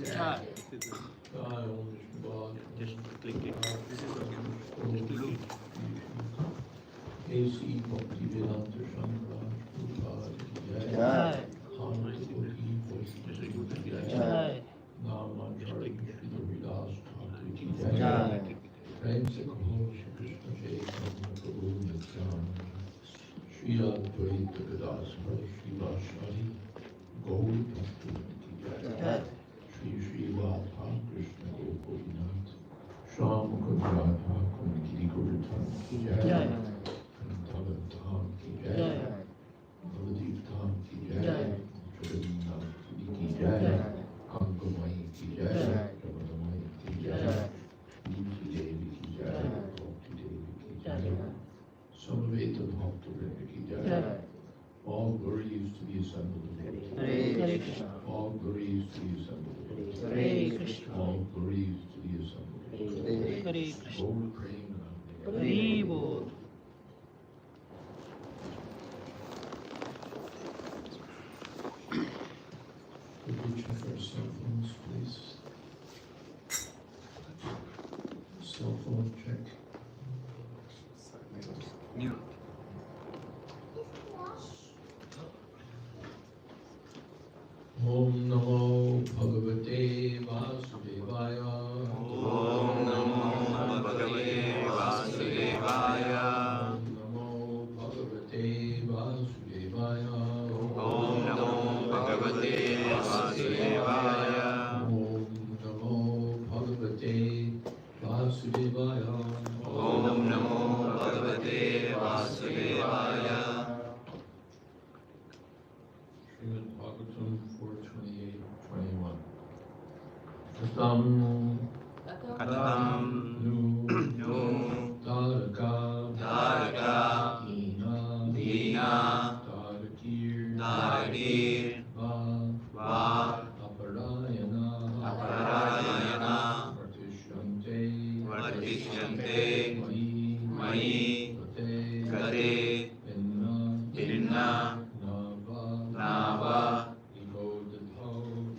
Jai. Just click it. This is okay. Blue. AC Bhaktivedanta Shankara Prabhupada ki Jai. Jai. Namacharya Sri Vidas Thakur ki Jai. Jai. Prem se kaho Shri Krishna Chaitanya Prabhu Nityananda Shri Advait Gadasara Shri Vashari Gaur Bhaktivinoda ki Jai. Shri Radha Krishna Gopinath Sham Radha Kunti Guruthan ki Jai. Dhavan Dham ki Jai. Navadip Dham ki Jai. Jagannath Puri ki Jai. Angamai ki Jai. Ramananda ki Jai. Niti Devi ki Jai. Bhakti Devi ki Jai. Samaveta Bhakta Vrinda ki Jai. All glory is to the assembled of Hare Krishna. all glory is to the assembled of Hare Krishna. all glory is to the assembled of Hare Krishna. All praying Hare Bol. Could we check our cell phones, please? Cell phone check. New. Om Namo Bhagavate Vasudevaya. Om Namo Bhagavate Vasudevaya. Om Namo Bhagavate Vasudevaya. Om Namo Bhagavate Vasudevaya. Om Namo Bhagavate Vasudevaya. Om Namo Bhagavate Vasudevaya. Srimad Bhagavatam 4:28-21. Katam Katam nu Taraka Taraka Dina Dina Tarakir Tarakir Va Aparayana Aparayana Vartishyante Vartishyante Mai Mai Gate Vinna Nava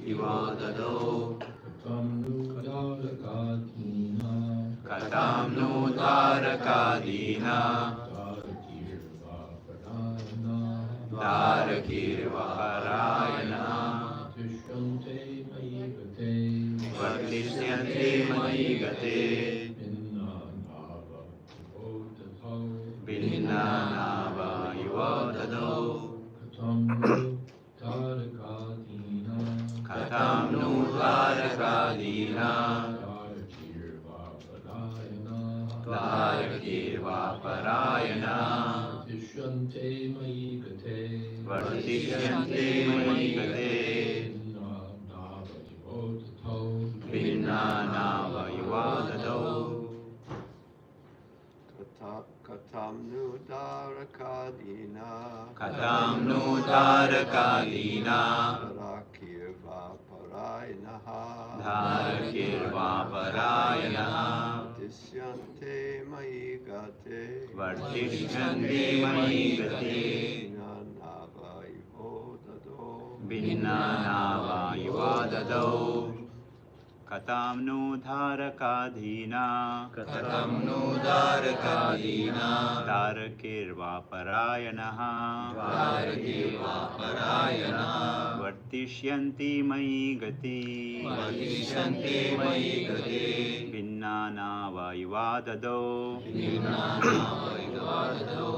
Ivadado Katam nu Tarakadina Tarakir Vaparayana Vartishyante Mai Gate Vinna Nava Ivadado Katam nu Tarakadina Tarakir Vaparayana Vartishyante Mai Gate Vartishyante Mai Gate Vinna Nava Ivadado Katam nu Tarakadina Katam nu Tarakadina Tarakir Vaparayanaha Tarakir Vaparayana Vartishyante Mai Gate Vartishyante Mai Gate Nava Ivodado Vinna Nava Ivadado Katam nu Dharakadhina Katam nu Dharakadina. Tarakir Vaparayanaha Tarakir Vaparayana. Vartishyanti Mai Gati Vartishyante Mai Gate. Vinna Nava Ivadado Vinna Nava Ivadado.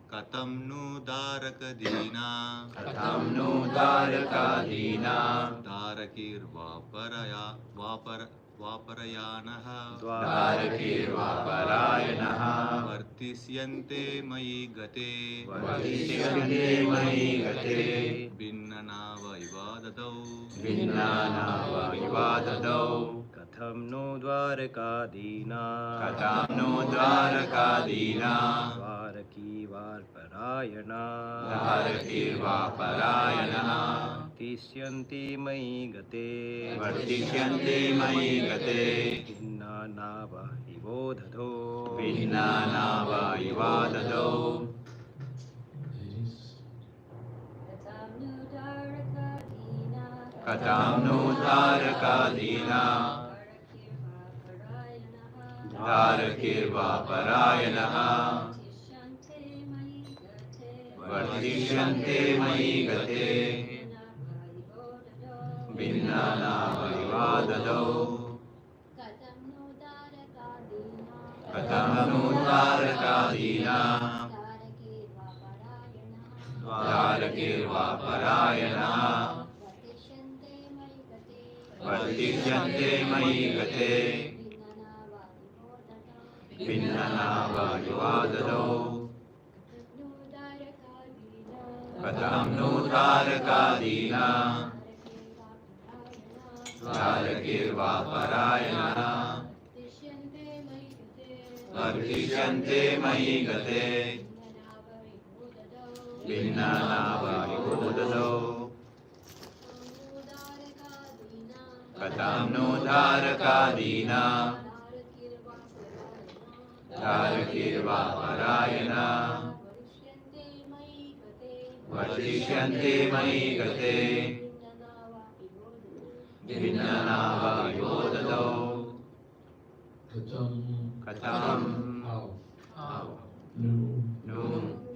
Katam nu Dharakadina Katam nu Dharakadhina Dharakir Vaparayanaha Tarakir Vaparayanaha Vartisyante Mai Gate Vartishyante Mai Gate Vinnanava Ivadado Vinna Nava Ivadado Katham no Dvarakadina Katam nu Dharakadhina Dvaraki Varparayana Tarakir Vaparayana Tisyanti Mai Gate Vartishyante Mai Gate Inna Nava Ivodhado Vinna Nava Ivadado Ladies, Katam no Dvarakadina Dvarakirva Parayanaha Vartishante Mayi Gate Vinnana Vaivadado Katam no Dvarakadina Dvarakirva Parayanaha Vartishante Mayi Gate Vinnana Vaivadado Katam no Dvarakadina Dvarakirva Parayana Vartishante Mayi Gate Vinnana Vaivadado Katam no Dvarakadina Dvarakirva Parayana Vartishante Mayi Gate Vinnana Vaivadado Katam How? No,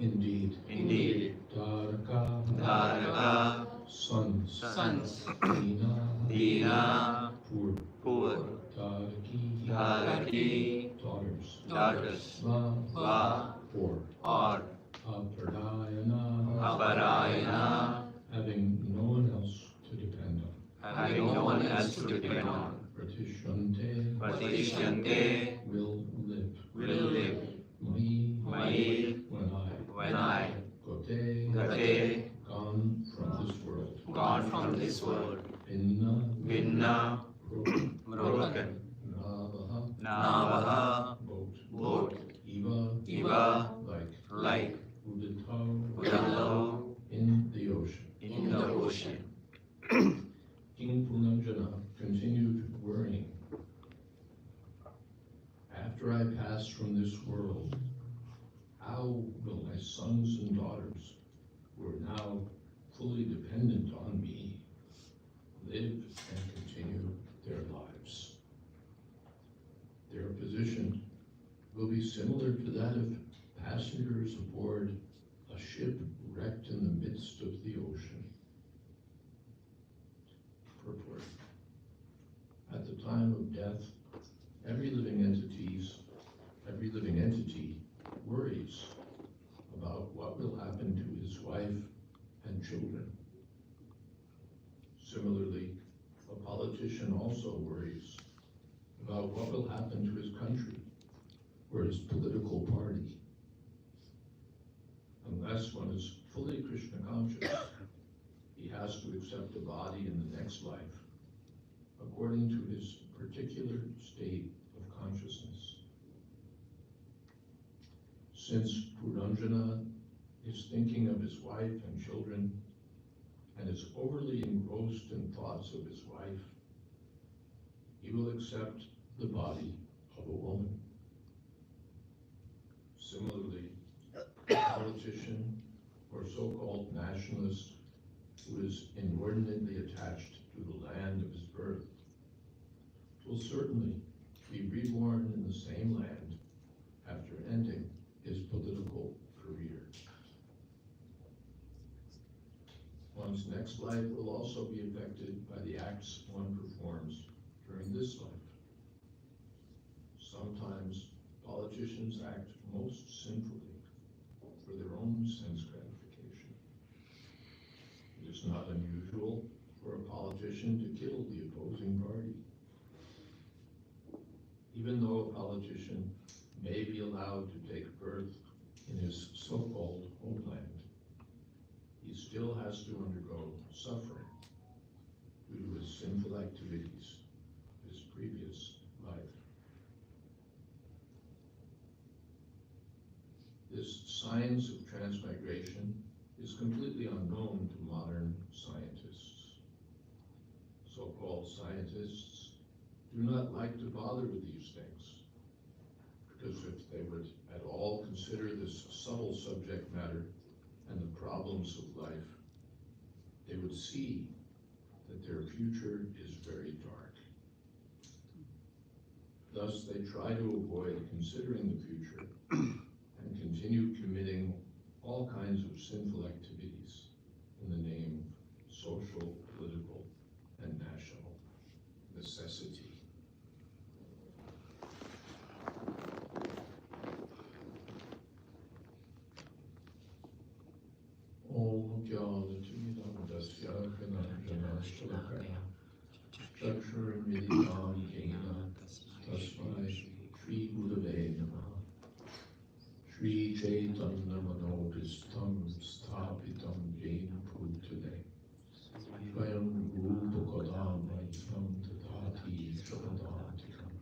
indeed. Dvaraka Sons. Dina Poor. Dvaraki Daughters. Va Poor. Or Aparayana Having no one else to depend on. Having no one else to depend on. Vartishante Will live. Mayi when I Gate Gone from this world. Vinna broken Navaha boat Iva like Udalo In the ocean. in the ocean. King Punanjana continued worrying. After I pass from this world, how will my sons and daughters, who are now fully dependent on me, live and continue their lives? Their position will be similar to that of passengers aboard a ship wrecked in the midst of the ocean. Purport. At the time of death, every living entity worries about what will happen to his wife and children. Similarly, a politician also worries about what will happen to his country or his political party. Unless one is fully Krishna conscious, he has to accept a body in the next life according to his particular state of consciousness. Since Puranjana is thinking of his wife and children and is overly engrossed in thoughts of his wife, he will accept the body of a woman. Similarly, a politician or so-called nationalist who is inordinately attached to the land of his birth will certainly be reborn in the same land after ending his political career. One's next life will also be affected by the acts one performs during this life. Sometimes politicians act most sinfully for their own sense gratification. It is not unusual for a politician to kill the opposing party. Even though a politician may be allowed to take birth in his so-called homeland, he still has to undergo suffering due to his sinful activities of his previous life. This science of transmigration is completely unknown to modern scientists. So-called scientists do not like to bother with these things, because if they would at all consider this subtle subject matter and the problems of life, they would see that their future is very dark. Thus, they try to avoid considering the future and continue committing all kinds of sinful activities in the name of social, political, and national necessity. Om Jnana Dasya Kananjana Shalakaya Chakshur Midikam Kena Tasmai Shri Gurave Namaha Shri Chaitanya Manopistam Sthapitam Jena Bhutale Swayam Rupa Kadam Tam Tadati Shaladantikam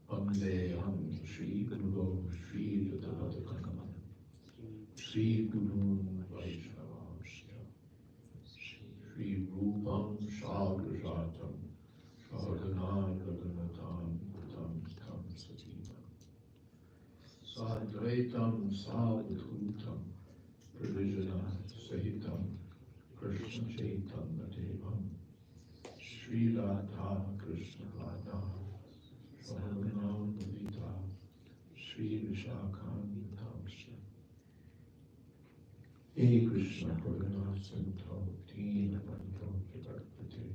Vandeham Shri Guru Shri Dadadakam Shri Guru Vaishnavamsya Shri Rupam Sagrajatam Sadhanam Raghunatam Tam Tam Sativam Sadvaitam Savadhutam Pravijanat Sahitam Krishna Chaitanya Devam Shri Radha Krishna Radha Swahanam Vita Shri Vishakam Hare Krishna Bhagavata Santo Dina Bando Kirakpate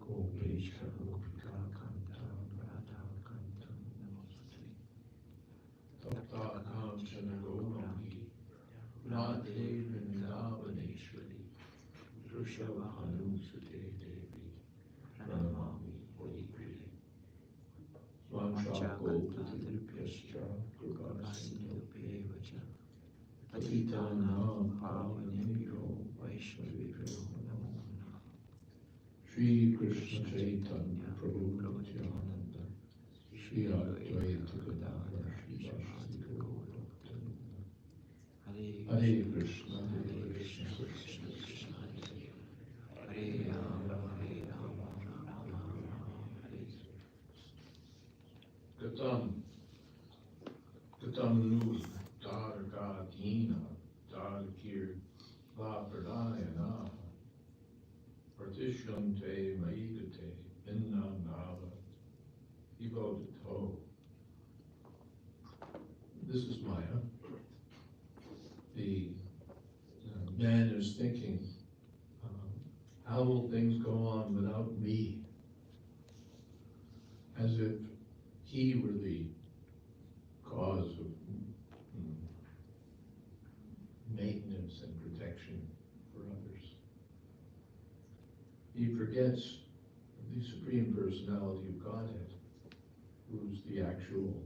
Gopesha Gopika Kanta Radha Kanta Namaste Tapta Kamchana Gaurami Radhe Vrindavaneshwari Drishavahanu-sute Devi Pranamami Vaipri Svanchakopatirupyascha Krupasindhupevacha Patitanam Pavanebhyo Vaishnavibhyo Namo Namaha Shri Krishna Chaitanya Prabhu Nityananda Shri Advaita Gadadhara Shri Vasudeva Gaura Bhaktivinoda Hare Krishna Hare Krishna Krishna Krishna Hare Hare Rama Hare Rama Rama Rama Hare Gatam Nu Darga Dina Dargir Vapradayana Partishante Maigate Inna Nava Ibodato. This is Maya. The man is thinking, how will things go on without me? As if he were the cause of maintenance and protection for others. He forgets the Supreme Personality of Godhead, who's the actual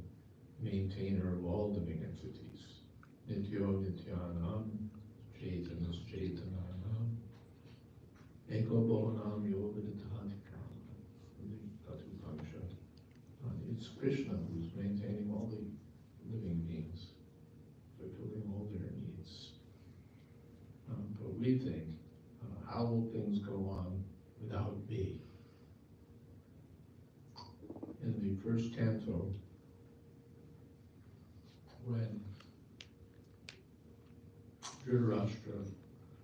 maintainer of all living entities. Nityo Nityanam, Chaitanas Chaitananam, Eko Bhavanam Yogaditanikam, Tatu Pangsha. It's Krishna who's maintaining all the living beings, fulfilling all their needs. But we think, how will things go on without me? In the first canto, when Dhritarashtra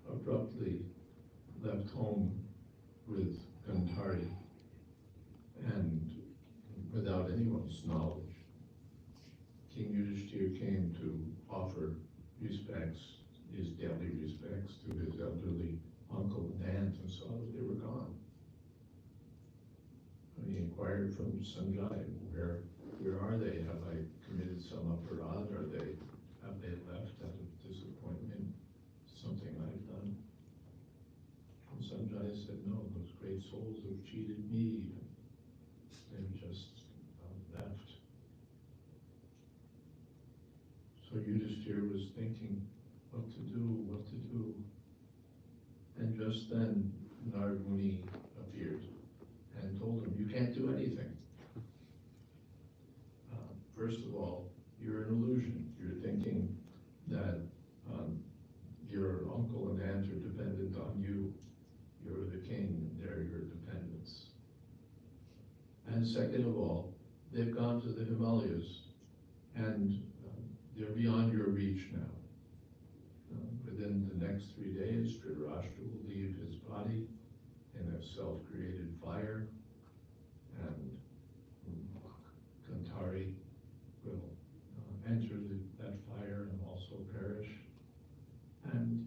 abruptly left home with Gandhari and without anyone's knowledge, King Yudhishthira came to offer respects, his daily respects, to his elderly uncle and aunt, and saw that they were gone. And he inquired from Sanjay, where are they? Have I committed some aparadh? Have they left out of disappointment? Something I've done? And Sanjay said, no, those great souls have cheated me. They've just left. So Yudhishthira was thinking what to do. And just then Narad Muni appeared and told him, you can't do anything. First of all, you're an illusion. You're thinking that your uncle and aunt are dependent on you. You're the king, and they're your dependents. And second of all, they've gone to the Himalayas, and they're beyond your reach now. Within the next 3 days, Dhritarashtra will leave his body, in a self-created fire, and Kantari will enter that fire and also perish, and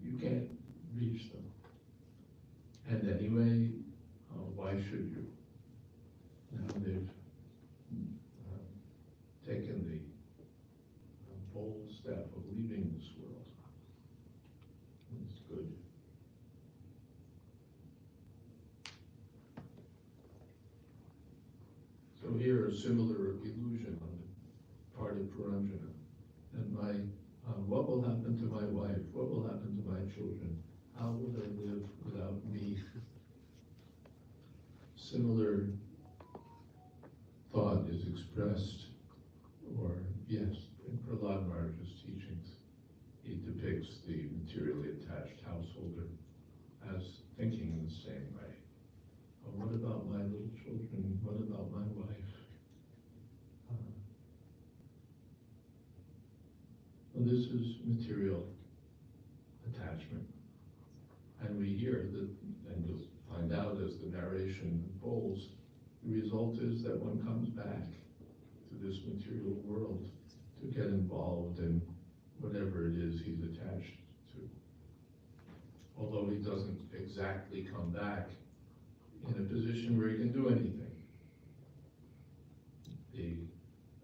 you can't reach them. And anyway, why should you? Now they've taken the bold step of leaving this world. It's good. So here, a similar illusion on the part of Puranjana. And what will happen to my wife? What will happen to my children? How will they live without me? Similar thought is expressed, or yes, in Prahlad Maharaj's teachings. He depicts the materially attached householder as thinking in the same way. Oh, what about my little children? What about my wife? Well, this is material attachment. And we hear that, and you'll find out as the narration unfolds, the result is that one comes back to this material world to get involved in whatever it is he's attached to. Although he doesn't exactly come back in a position where he can do anything. The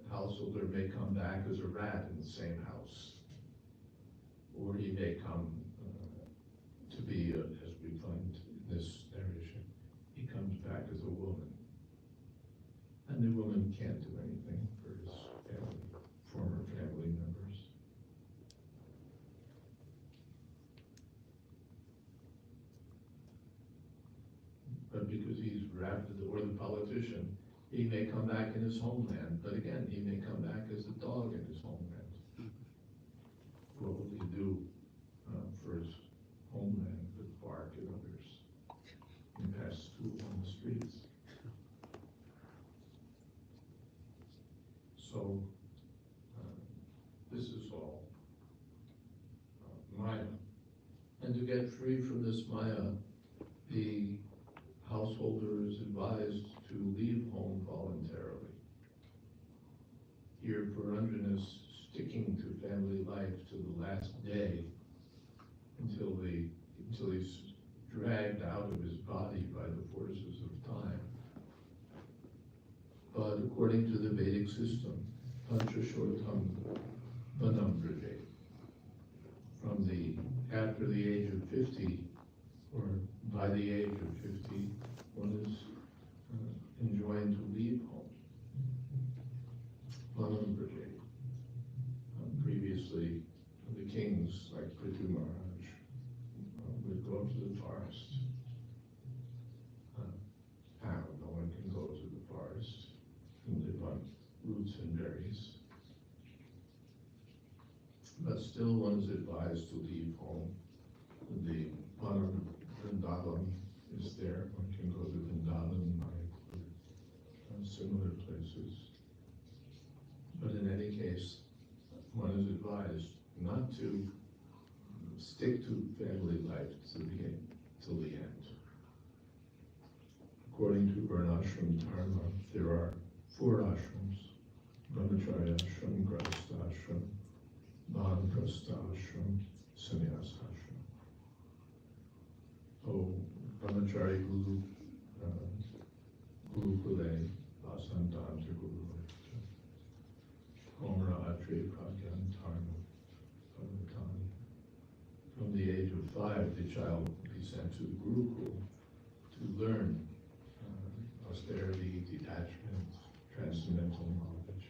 householder may come back as a rat in the same house, or he may come to be, as we find in this narration, he comes back as a woman. And the woman can't do anything for his family, former family members. But because he's rabid, or the politician, he may come back in his homeland, but again, he may come back as a dog in his homeland. What will he do for his homeland but bark at others and pass through on the streets? So this is all Maya. And to get free from this Maya, the householder is advised to leave home voluntarily. Here, Puranjana is sticking to family life to the last day until he's dragged out of his body by the forces of time. But according to the Vedic system, Panchashotam Vanambraje, after the age of 50, or by the age of 50, one is enjoined to leave home. Vanambraje. Previously, the kings, like Prithu Maharaj, would go to the forest. Now, no one can go to the forest and live on roots and berries. But still, one is advised to leave home. The Vrindavan is there. One can go to Vrindavan or similar places. But in any case, one is advised not to stick to family life till the end. According to Varnashram Dharma, there are 4 ashrams: Brahmacharya ashram, Grahastha ashram, Vanaprastha ashram, Sannyasa ashram. So, Brahmacharya Guru, Guru Kule, Vasantanta Guru, Omra Atre Pragyan Dharma, Bhagavatam. From the age of 5, the child will be sent to the Gurukul to learn austerity, detachment, transcendental knowledge,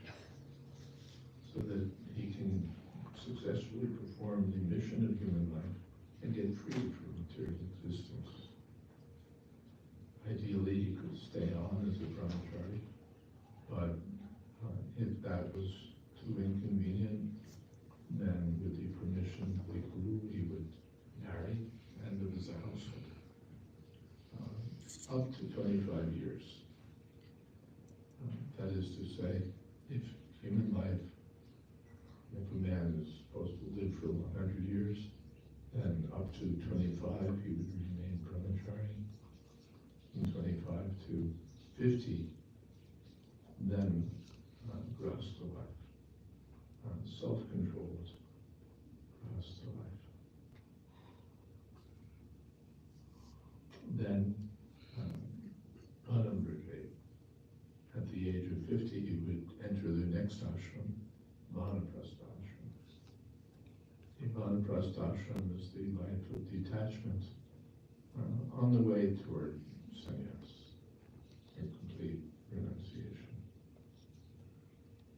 so that he can successfully perform the mission of human life and get free from material existence. Ideally, he could stay on as a brahmachari, but if that was too inconvenient, then with the permission of the Guru, he would marry and live as a household. Up to 25 years. That is to say, if human life, if a man is supposed to live for 100 years, then up to 25, he would remain brahmachari. From 25 to 50, then grasp the life. Self-controlled, grasp the life. Then, Mahārāja, at the age of 50, he would enter the next ashram, Vanaprastha ashram. The Vanaprastha ashram is the life of detachment on the way toward sannyas, or complete renunciation.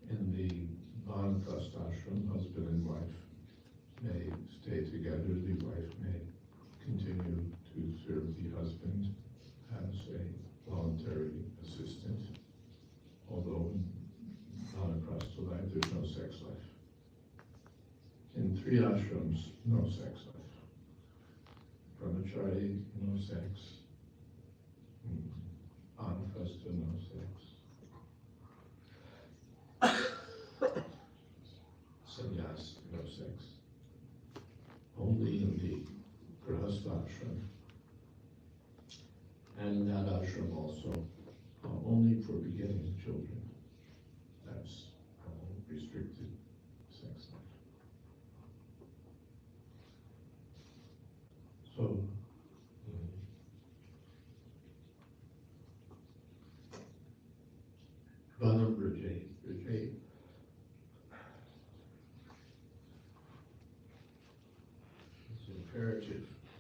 In the Vanaprastha ashram, husband and wife may stay together, the wife may continue to serve the husband as a voluntary assistant, although in Vanaprastha life there's no sex life. In 3 ashrams, no sex life. Brahmachari, no sex. Vanaprastha, no sex. Sannyas, no sex. Only in the Grihastha ashram. And in that ashram also, only for begetting children. That's restricted sex life. So, Vanaprastha, it's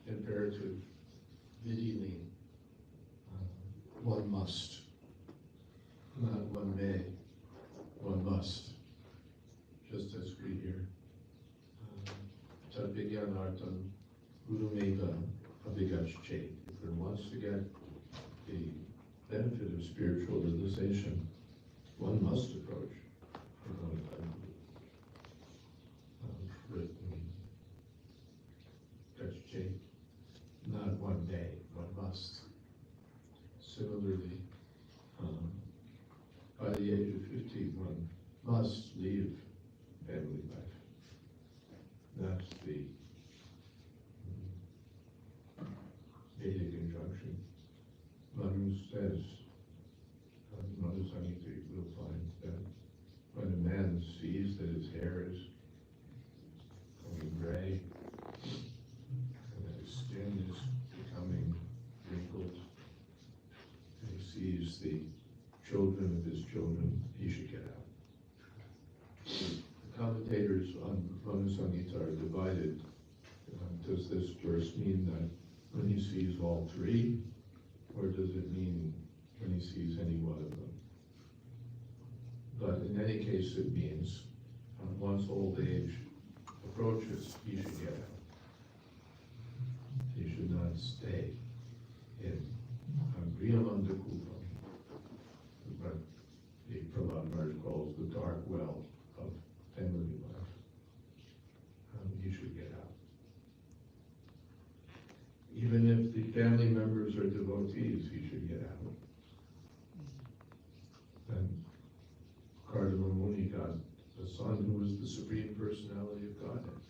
imperative, vidili, one must, not one may, one must, just as we hear. Tadvigyanartam gurumeva abhigacchate. If one wants to get the benefit of spiritual realization, one must approach Gacchate, not one day, one must. Similarly, by the age of 50, one must leave family life. That's the Vedic injunction. Manu says, Manu Samhita will find that when a man sees that his hair is going gray, and that his skin is becoming wrinkled, and he sees the children of his children, he should get out. The commentators on Manu Samhita are divided. Does this verse mean that when he sees all 3, or does it mean when he sees any one of them? But in any case, it means once old age approaches, he should get out. He should not stay in Griyamanda Kupam, what the Prahlad Maharaj calls the dark well of family life. He should get out. Even if the family members are devotees, he should get out. And Kardama Muni got a son who was the Supreme Personality of Godhead,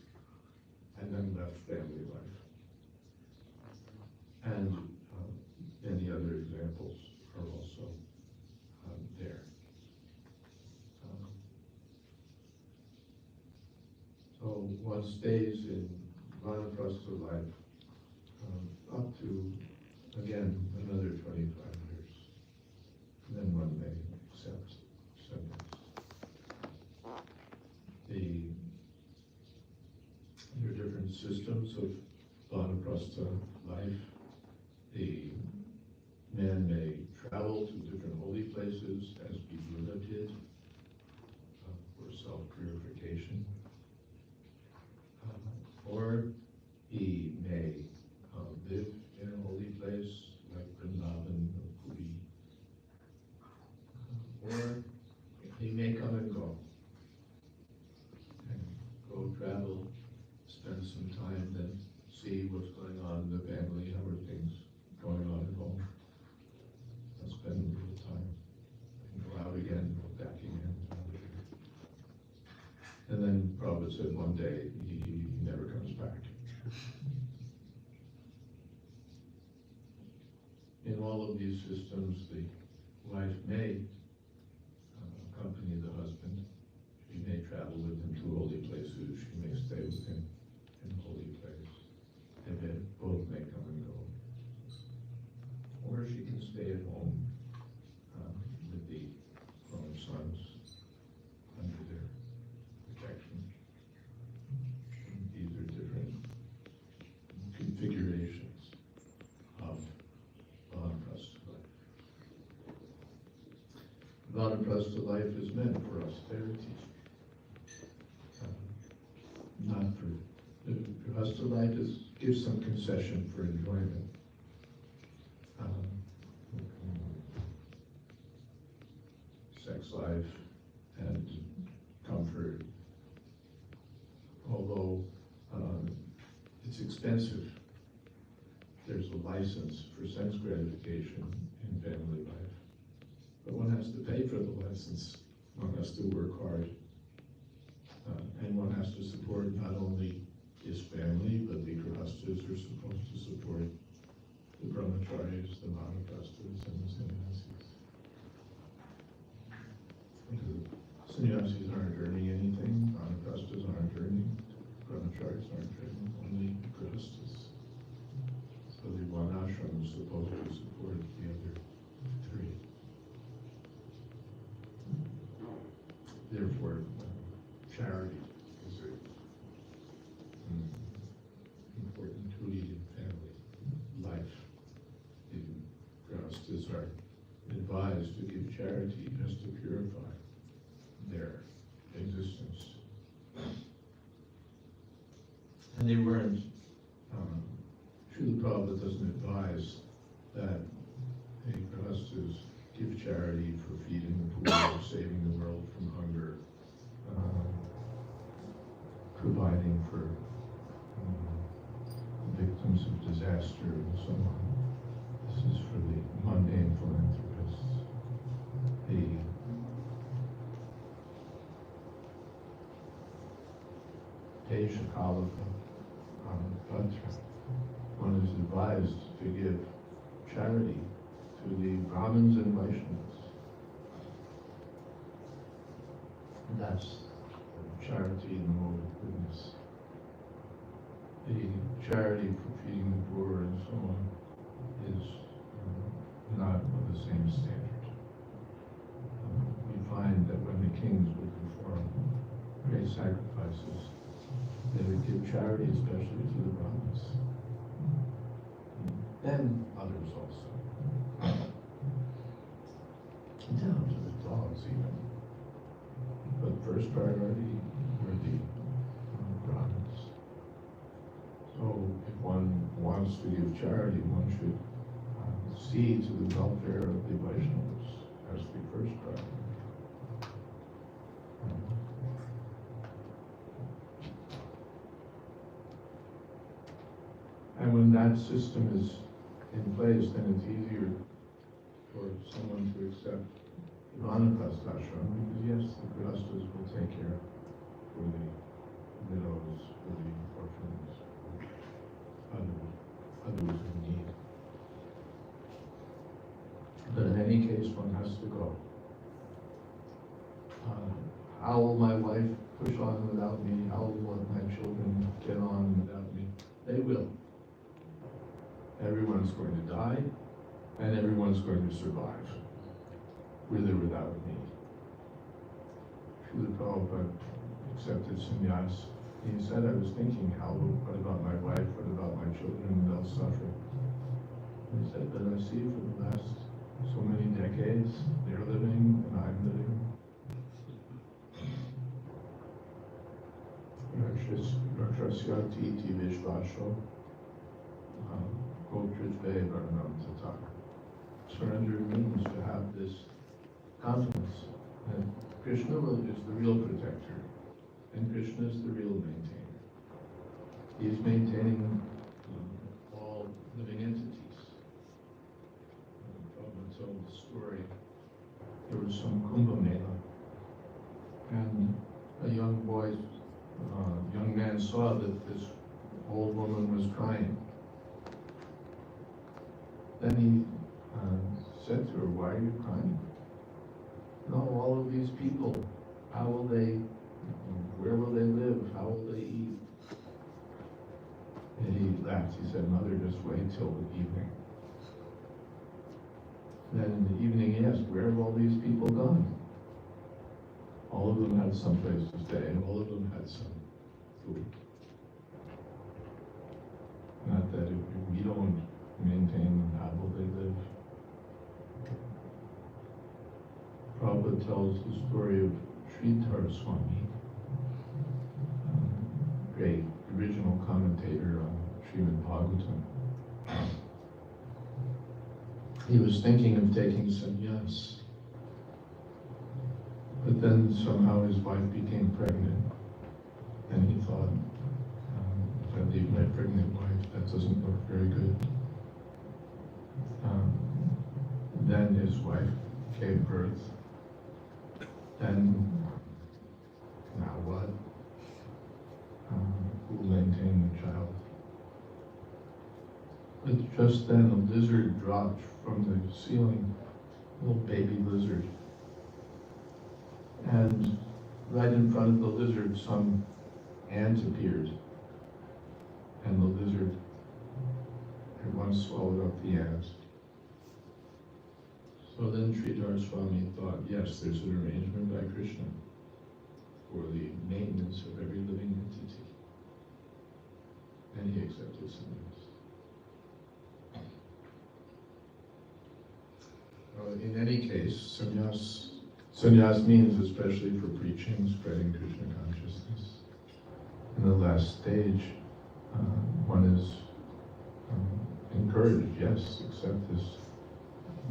and then left family life. And many other examples are also there. So one stays in Vanaprastha life up to, again, another 25 years. And then one may accept sannyas. There are different systems of Vanaprastha life. The man may travel to different holy places, as Buddha did, for self-purification. Or he may live in a holy place like Vrindavan or Puri. Or he may come and go. And go travel, spend some time, then see what's going on in the family, how are things going on at home. And spend a little time. And go out again, go back again. And then Prabhupada said one day he never comes back. all of these systems, the wife may accompany the husband. She may travel with him to holy places. She may stay with him in holy place. And then both may come and go. Or she can stay at home with the grown sons under their protection. And these are different configurations of vanaprastha life. Vanaprastha life is meant for austerity, not for. Grihastha life gives some concession for enjoyment. Sex life and comfort, although it's expensive. There's a license for sense gratification in family life, but one has to pay for the license. One has to work hard, and one has to support not only his family, but the grihasthas are supposed to support the brahmacharis, the vanaprasthas, and the sannyasis. Sannyasis aren't earning anything, vanaprasthas aren't earning, brahmacharis aren't earning, only grihasthas. So the one ashram is supposed to support the other three. Therefore, charity is an important duty in family life. The grihasthas are advised to give charity just to purify their existence. And they weren't, Srila Prabhupada doesn't advise that the grihasthas give charity for feeding the poor, saving the world from hunger, providing for victims of disaster and so on. This is for the mundane philanthropists. The Deshakalaka, but one is advised to give charity to the Brahmins and Vaishnavas. And that's charity in the mode of goodness. The charity for feeding the poor and so on is not of the same standard. We find that when the kings would perform great sacrifices, they would give charity especially to the Brahmins. Then others also. Down to the dogs even. But first priority were the Brahmins. So if one wants to give charity, one should see to the welfare of the Vaishnavas as the first priority. And when that system is in place, then it's easier for someone to accept the vanaprastha ashram, because yes, the grihasthas will take care for the widows, for the orphans, others in need. But in any case, one has to go. How will my wife push on without me? How will my children get on without me? They will. Everyone's going to die, and everyone's going to survive, with or without me. Srila Prabhupada accepted sannyas. He said, I was thinking, what about my wife? What about my children? They'll suffer. He said, but I see for the last so many decades, they're living and I'm living. Rakshasyati iti vishvasho. Surrender means to have this confidence that Krishna is the real protector and Krishna is the real maintainer. He is maintaining all living entities. Prabhupada told the story. There was some Kumbh Mela, and a young man saw that this old woman was crying. Then he said to her, "Why are you crying?" "No, all of these people, how will they, where will they live? How will they eat?" And he laughed. He said, "Mother, just wait till the evening." Then in the evening he asked, "Where have all these people gone?" All of them had some place to stay, and all of them had some food. Not that if we don't maintain them, how will they live? Prabhupada tells the story of Sridhar Swami, great original commentator on Srimad Bhagavatam. He was thinking of taking sannyas, but then somehow his wife became pregnant, and he thought, if I leave my pregnant wife, that doesn't look very good. Then his wife gave birth. Then, now what? Who will maintain the child? But just then a lizard dropped from the ceiling, a little baby lizard. And right in front of the lizard, some ant appeared. And the lizard at once swallowed up the ant. So then Sridhar Swami thought, yes, there's an arrangement by Krishna for the maintenance of every living entity. And he accepted sannyas. In any case, sannyas means especially for preaching, spreading Krishna consciousness. In the last stage, one is encouraged, yes, accept this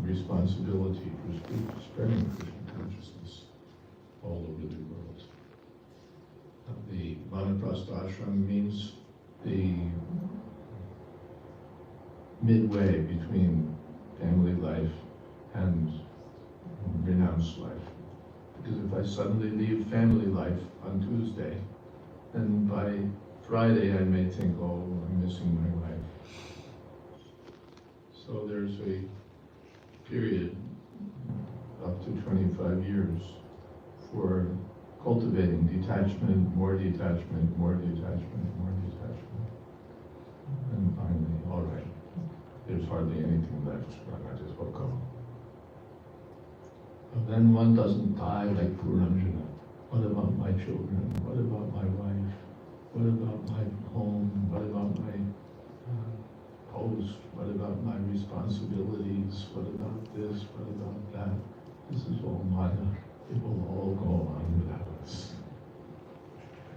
responsibility for spreading Krishna consciousness all over the world. The Vanaprastha ashram means the midway between family life and renounced life. Because if I suddenly leave family life on Tuesday, then by Friday I may think, oh, I'm missing my wife. So there's a period up to 25 years for cultivating detachment, more detachment, more detachment, more detachment. And finally, all right, there's hardly anything left, I might as well go. But then one doesn't die like Puranjana. What about my children? What about my wife? What about my home? What about my post? What about my responsibilities? What about this? What about that? This is all Maya. It will all go on without us.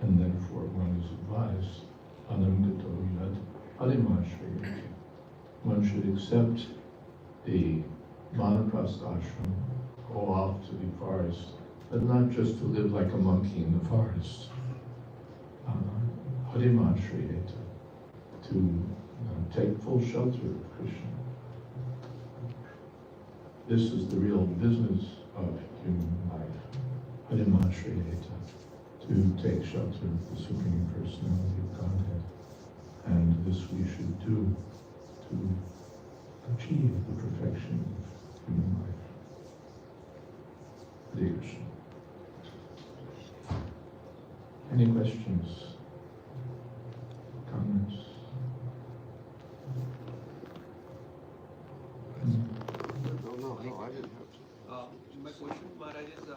And therefore one is advised, Anamgato yad Adimashriyati. One should accept the Vanaprastha ashram, go off to the forest, but not just to live like a monkey in the forest. Adimashriyati, to take full shelter of Krishna. This is the real business of human life. Adimashriyata, to take shelter of the Supreme Personality of Godhead. And this we should do to achieve the perfection of human life. Hare Krishna. Any questions? Comments? No, I didn't have to. My question, Mahārāja, is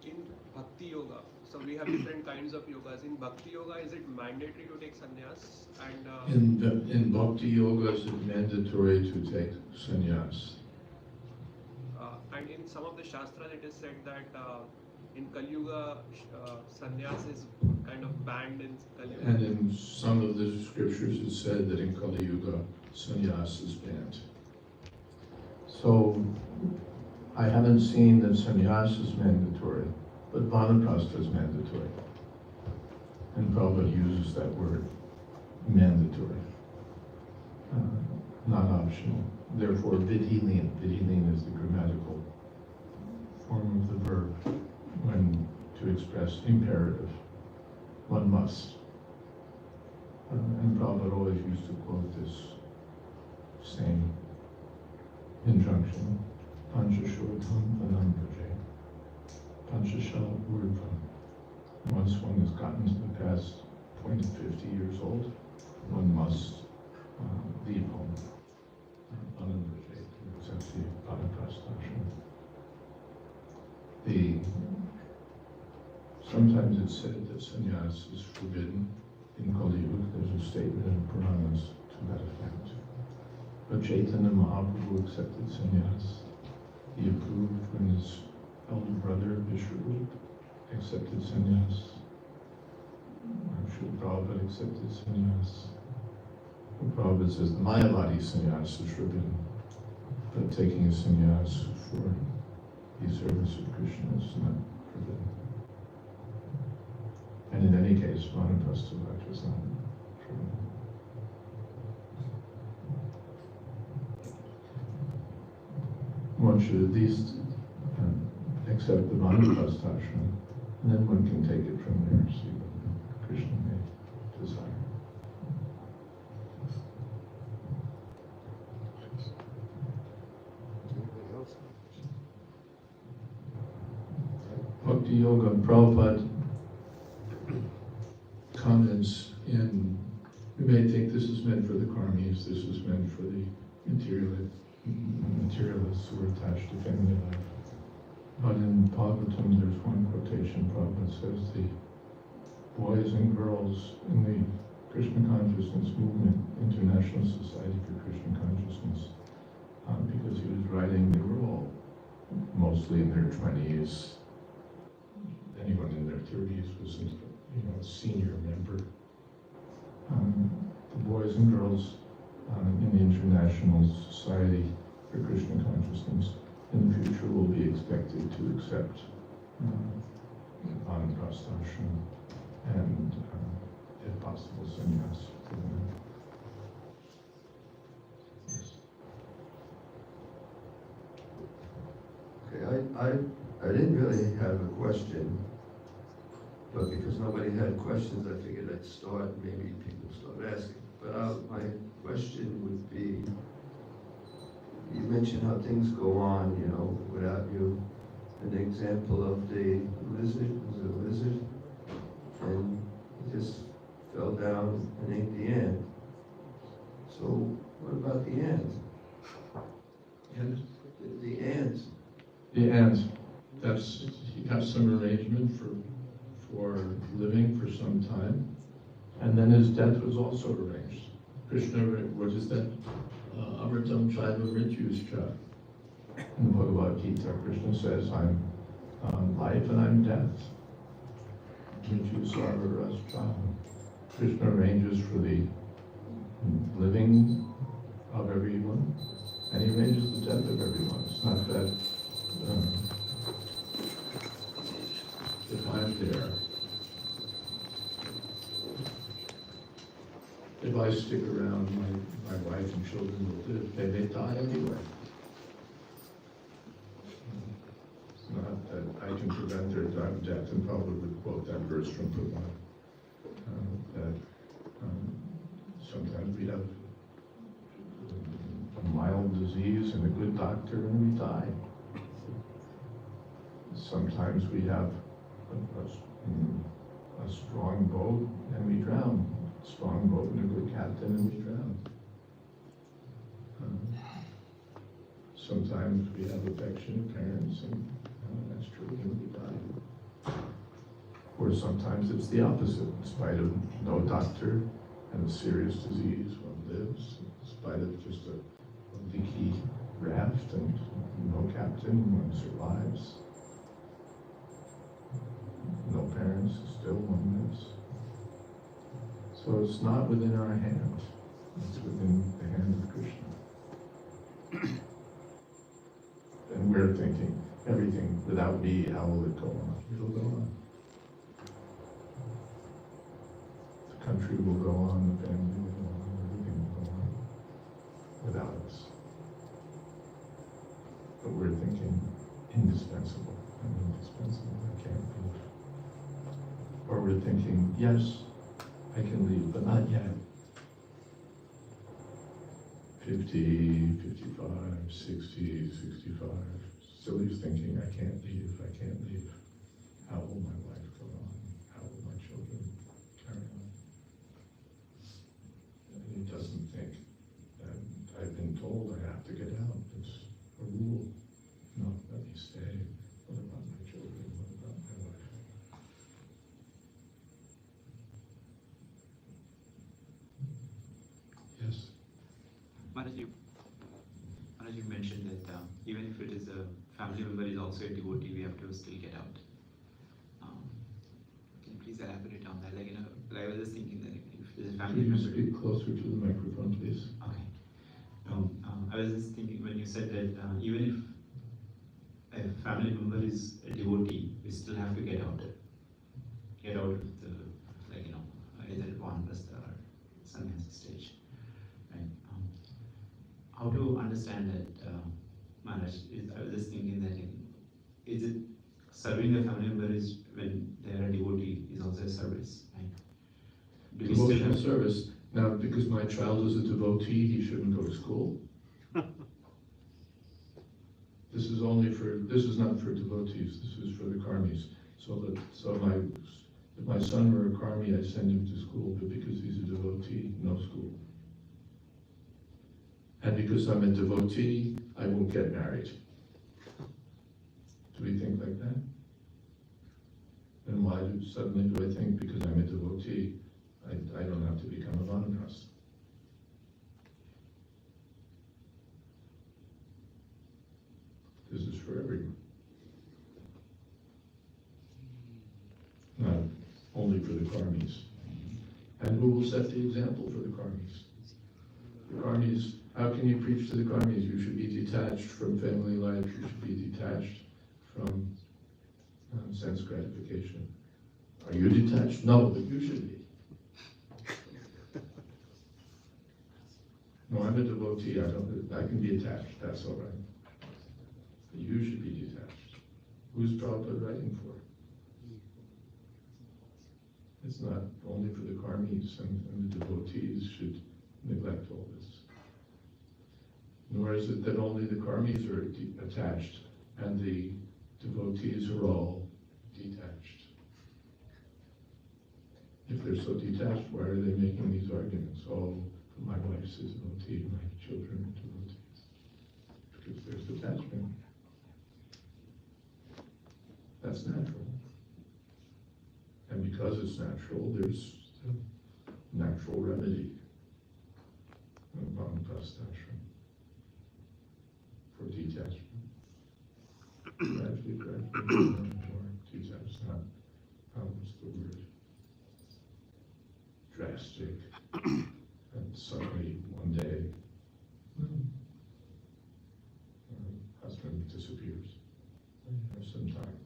in Bhakti Yoga, so we have different kinds of yogas. In Bhakti Yoga, is it mandatory to take sannyas? And In Bhakti Yoga, is it mandatory to take sannyas? and in some of the Shastras, it is said that in Kali Yuga, sannyas is kind of banned in Kali Yuga. And in some of the scriptures, it said that in Kali Yuga, sannyas is banned. So, I haven't seen that sannyas is mandatory, but vanaprastha is mandatory. And Prabhupada uses that word, mandatory, not optional. Therefore, vidhilin is the grammatical form of the verb when to express imperative. One must. And Prabhupada always used to quote this saying. injunction, Panchashotam Anambraje, Panchasha Urdhva. Once one has gotten to the past 20, 50 years old, one must leave home, Anambraje, except the Bhagavadā-Gita. Sometimes it's said that sannyas is forbidden in Kali Yuga. There's a statement in Puranas to that effect. But Chaitanya Mahaprabhu accepted sannyas. He approved when his elder brother Vishnu accepted sannyas. Srila Prabhupada accepted sannyas. Prabhupada says the Mayavadi sannyas is forbidden, but taking a sannyas for the service of Krishna is not forbidden. And in any case, Vanaprastha was not forbidden. One should at least accept the Vanaprastha ashram, and then one can take it from there, see what Krishna may desire. Anybody else? Bhakti Yoga, Prabhupada comments in, we may think this is meant for the karmis, this is meant for the materialists who are attached to family life. But in Bhagavatam, there's one quotation. Prabhupada says the boys and girls in the Krishna Consciousness Movement, International Society for Krishna Consciousness, because he was writing, they were all mostly in their 20s. Anyone in their 30s was a senior member. The boys and girls in the International Society for Krishna Consciousness in the future will be expected to accept Vanaprastha ashram and, if possible, sannyas. Yes. Okay, I didn't really have a question, but because nobody had questions, I figured I'd start. Maybe people start asking. But my question would be, you mentioned how things go on, without you. An example of the lizard was a lizard, and it just fell down and ate the ant. So what about the ant? And The ant. the ant, he got some arrangement for living for some time, and then his death was also arranged. Krishna, what is that? Amritam Chaiva Mrityuscha. In the Bhagavad-Gita, Krishna says, I'm life and I'm death. Mrityusara Rascha. Krishna arranges for the living of everyone, and he arranges the death of everyone. It's not that if I'm there, if I stick around, my wife and children will live. They may die anyway. It's not that I can prevent their death, and probably would quote that verse from Purana, that sometimes we have a mild disease and a good doctor and we die. Sometimes we have a strong boat and we drown. Strong boat and a good captain and we drown. Sometimes we have affectionate parents and that's true and we die. Or sometimes it's the opposite. In spite of no doctor and a serious disease, one lives. In spite of just a leaky raft and no captain, one survives. No parents, still one lives. So it's not within our hand, it's within the hand of Krishna. And we're thinking, everything without me, how will it go on? It'll go on. The country will go on, the family will go on, everything will go on without us. But we're thinking, indispensable, I'm indispensable, I can't leave. Or we're thinking, yes, I can leave, but not yet. 50, 55, 60, 65. Still he's thinking, I can't leave, I can't leave. How will my life go on? How will my children carry on? And he doesn't think, and I've been told I have to get out. It's a rule. No, let me stay. What about my children? What about my wife? Yes? Maharaj, you mentioned that even if it is a family member is also a devotee, we have to still get out. Can you please elaborate on that? Like, I was just thinking that if there's a family Could you member... speak closer to the microphone, please? Okay. I was just thinking when you said that even if a family member is a devotee, we still have to get out of the, like, either Vanprastha or sannyasa stage. Right? How to understand that, Maharaj? I was just thinking that is it serving the family member is when they are a devotee is also a service, right? Do we still Devotional have service. Now, because my child is a devotee, he shouldn't go to school. This is not for devotees, this is for the karmis. If my son were a karmi, I send him to school, but because he's a devotee, no school. And because I'm a devotee, I won't get married. Do we think like that? And why suddenly do I think because I'm a devotee, I don't have to become a Vanprastha? This is for everyone. Not only for the karmis. And who will set the example for the karmis? The karmis, how can you preach to the karmis? You should be detached from family life, you should be detached from sense gratification. Are you detached? No, but you should be. No, I'm a devotee, I can be attached, that's all right. But you should be detached. Who's Prabhupada writing for? It's not only for the karmis, and the devotees should neglect all this. Nor is it that only the karmis are attached, and the devotees are all detached. If they're so detached, why are they making these arguments? Oh, my wife's a devotee, my children are devotees. Because there's detachment. That's natural. And because it's natural, there's a natural remedy in Vanprastha ashram for detachment. Gradually, more detached, not, what's the word? Drastic. And suddenly, one day, husband disappears. For some time.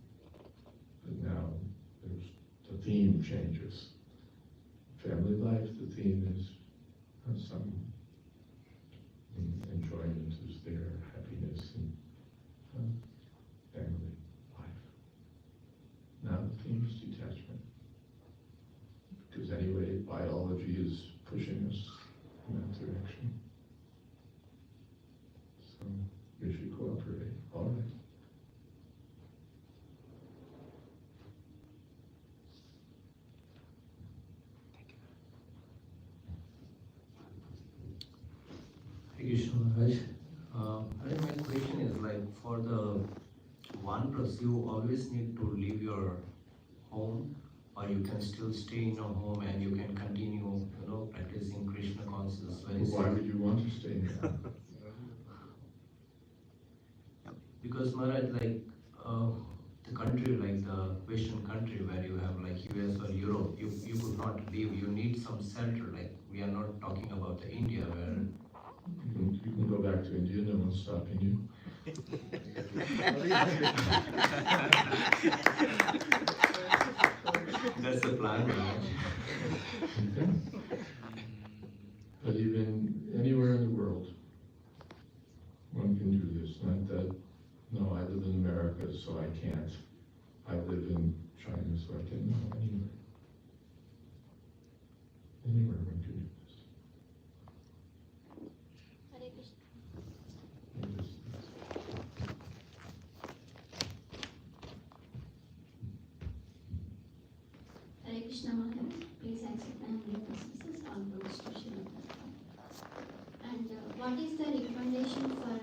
But now, the theme changes. Family life, the theme is some enjoyment is there, happiness, and family life. Now the theme is detachment. Because anyway, biology is pushing us in that direction. So we should cooperate. All right. Hare Krishna Maharaj. My question is like for the Vanprastha, you always need to leave your home, or you can still stay in your home and you can continue, practicing Krishna consciousness. Why would you want to stay in your home? Because Maharaj, like the country, like the Western country where you have like US or Europe, you could not live. You need some shelter. Like we are not talking about the India where. You can go back to India, no one's stopping you. That's the plan, Maharaj. Okay. But even anywhere in the world, one can do this. Not that, no, I live in America, so I can't. I live in China, so I can. No, anywhere. Anywhere one can do this. Hare Krishna Maharaj, please accept and give auspicious all glories to Srila Prabhupada. And what is the recommendation for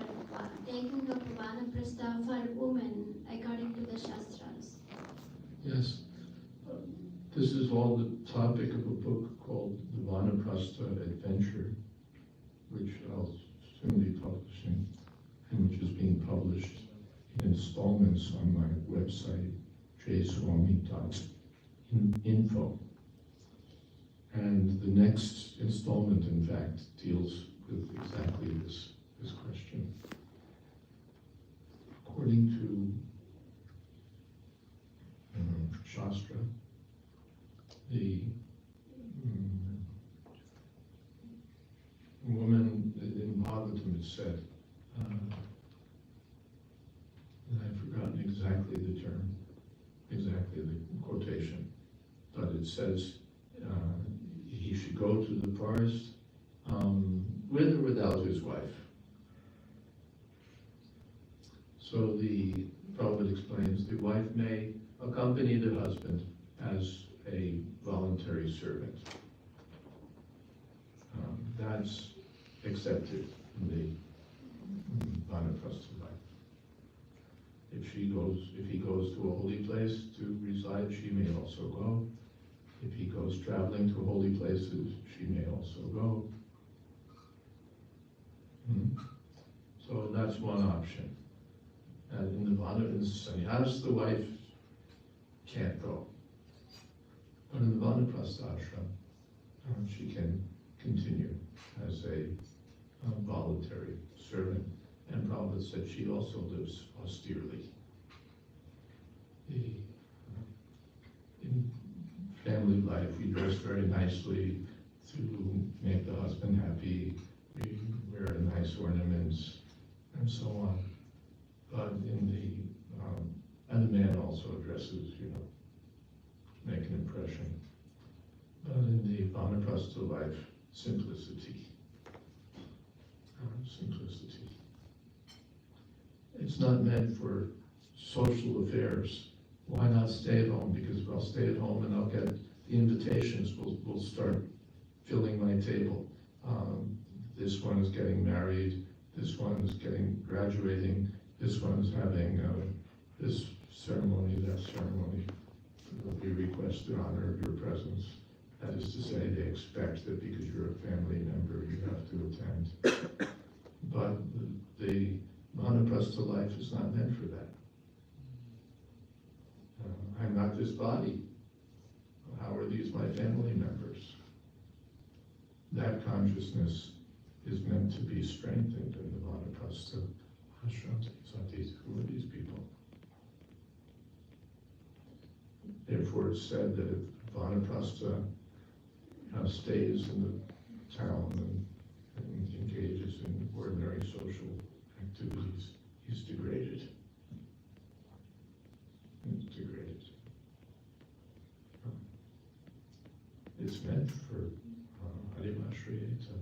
taking up Vanaprastha for women according to the Shastras? Yes. This is all the topic of a book called The Vanaprastha Adventure, which I'll soon be publishing, and which is being published in installments on my website, jswami.info. And the next installment, in fact, deals with exactly this question. According to Shastra, the woman in Bhagavatam is said, and I've forgotten exactly the term, exactly the quotation, but it says he should go to the forest with or without his wife. So the Prabhupada explains the wife may accompany the husband as a voluntary servant. That's accepted in the Vanaprastha life. If he goes to a holy place to reside, she may also go. If he goes traveling to holy places, she may also go. So that's one option. And in the sannyas, the wife can't go. But in the Vanaprastha ashram, she can continue as a voluntary servant. And Prabhupada said she also lives austerely. In family life, we dress very nicely to make the husband happy. We wear nice ornaments and so on. But and the man also dresses, make an impression. But in the Vanaprastha life, simplicity. Simplicity. It's not meant for social affairs. Why not stay at home? Because if I'll stay at home and I'll get the invitations, we'll start filling my table. This one is getting married, this one is graduating, this one is having this ceremony, that ceremony. We request the honor of your presence. That is to say, they expect that because you're a family member, you have to attend. But the Vanaprastha life is not meant for that. I'm not this body. How are these my family members? That consciousness is meant to be strengthened in the Vanaprastha ashram. Who are these people? Therefore, it's said that if Vanaprastha stays in the town and engages in ordinary social activities, he's degraded. He's degraded. It's meant for Harimashriyata,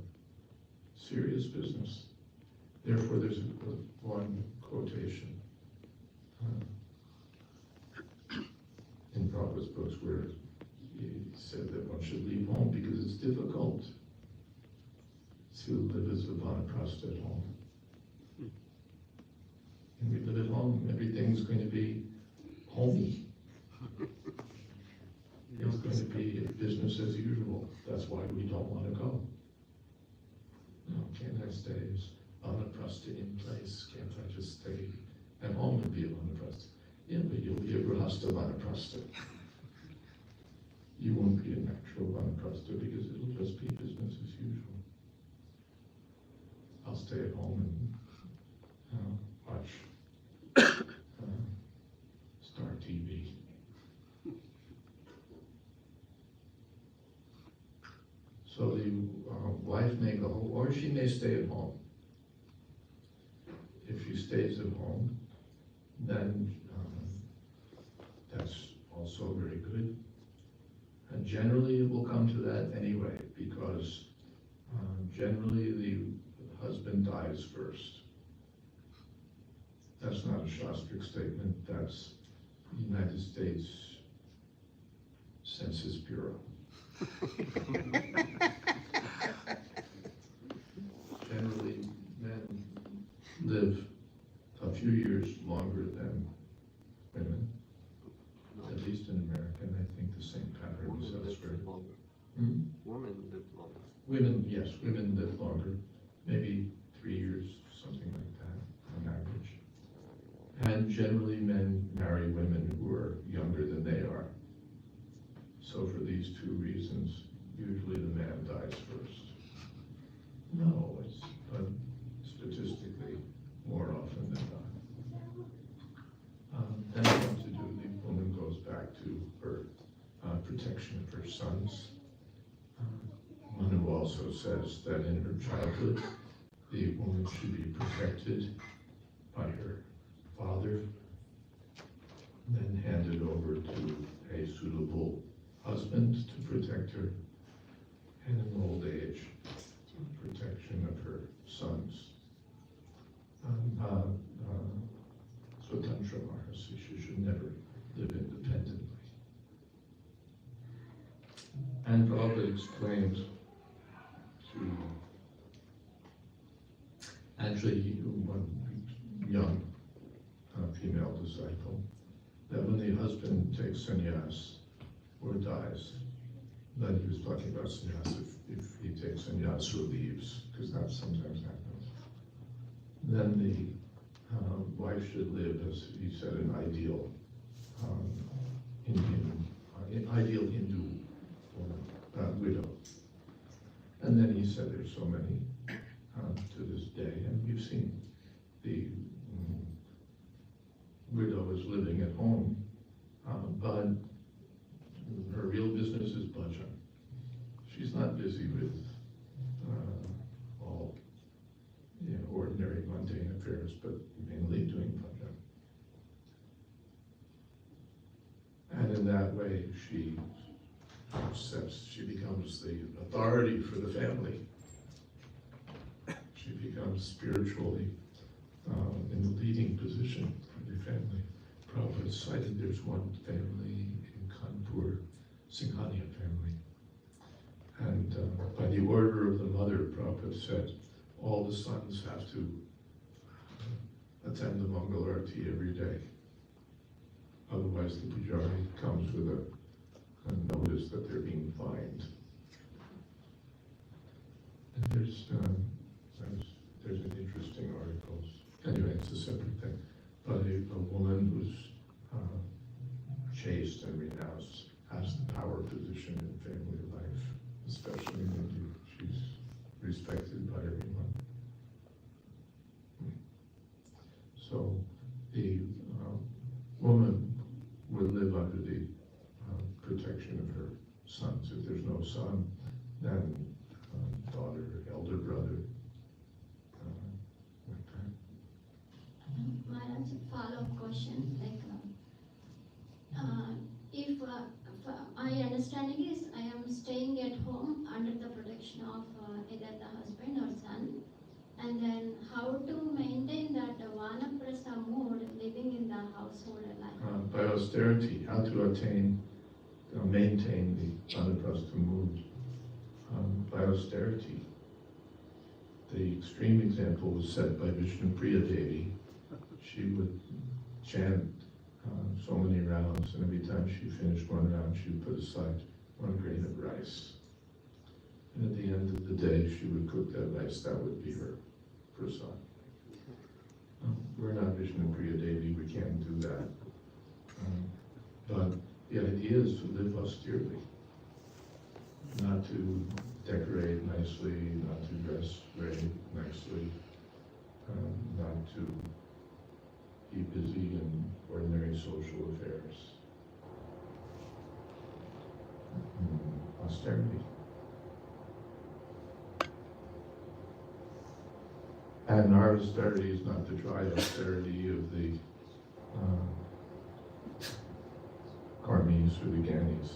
serious business. Therefore, there's one quotation in Prabhupada's books where he said that one should leave home because it's difficult to live as a Vanaprastha at home. And we live at home, everything's going to be homey. It's going to be business as usual. That's why we don't want to go. No, can't I stay as Vanaprastha in place? Can't I just stay at home and be a Vanaprastha? Yeah, but you'll be a Grihastha Vanaprastha. You won't be an actual Vanaprastha because it'll just be business as usual. I'll stay at home and watch Star TV. So the wife may go, or she may stay at home. If she stays at home, then that's also very good. And generally it will come to that anyway, because generally the husband dies first. That's not a Shastric statement, that's the United States Census Bureau. Generally, men live a few years longer than women, at least in America, and I think the same pattern is elsewhere. Women live longer. Women, yes, women live longer, maybe 3 years, something like that, on average. And generally, men marry women who are younger than they are. So for these two reasons, usually the man dies first. No, it's statistically more often than not. And what to do, the woman goes back to her protection of her sons. Manu also says that in her childhood, the woman should be protected by her father, then handed over to a suitable husband to protect her, and in old age, protection of her sons. Swatantra Mahārāja, she should never live independently. And Prabhupada explained to actually one young female disciple that when the husband takes sannyas or dies, then he was talking about sannyas if he takes sannyas or leaves, because that sometimes happens. Then the wife should live, as he said, an ideal ideal Hindu woman, widow. And then he said there's so many to this day, and we've seen the widow is living at home, but her real business is bhajan. She's not busy with all ordinary mundane affairs, but mainly doing bhajan. And in that way, she becomes the authority for the family. She becomes spiritually in the leading position for the family. Prabhupada cited there's one family in Kanpur, Singhania family. And by the order of the mother, Prabhupada said, all the sons have to attend the Mangal Arati every day. Otherwise, the pujari comes with a notice that they're being fined. And there's an interesting article. Anyway, it's a separate thing. But a woman who's chaste and renounced has the power position in family life, especially in India. She's respected by everyone. So the woman would live under the protection of her sons. If there's no son, then daughter, elder brother, like that. Maharaj, a follow-up question, if my understanding is I am staying at home under the protection of either the husband or son, and then how to maintain that vanaprastha mood living in the household life? By austerity, how to maintain the vanaprastha mood by austerity. The extreme example was set by Vishnupriya Devi. She would chant so many rounds, and every time she finished one round, she would put aside 1 grain of rice. And at the end of the day, she would cook that rice. That would be her prasad. We're not Vishnupriya Devi, we can't do that. But the idea is to live austerely, not to decorate nicely, not to dress very nicely, not to be busy in ordinary social affairs. Austerity. And our austerity is not the dry austerity of the karmis or the gyanis,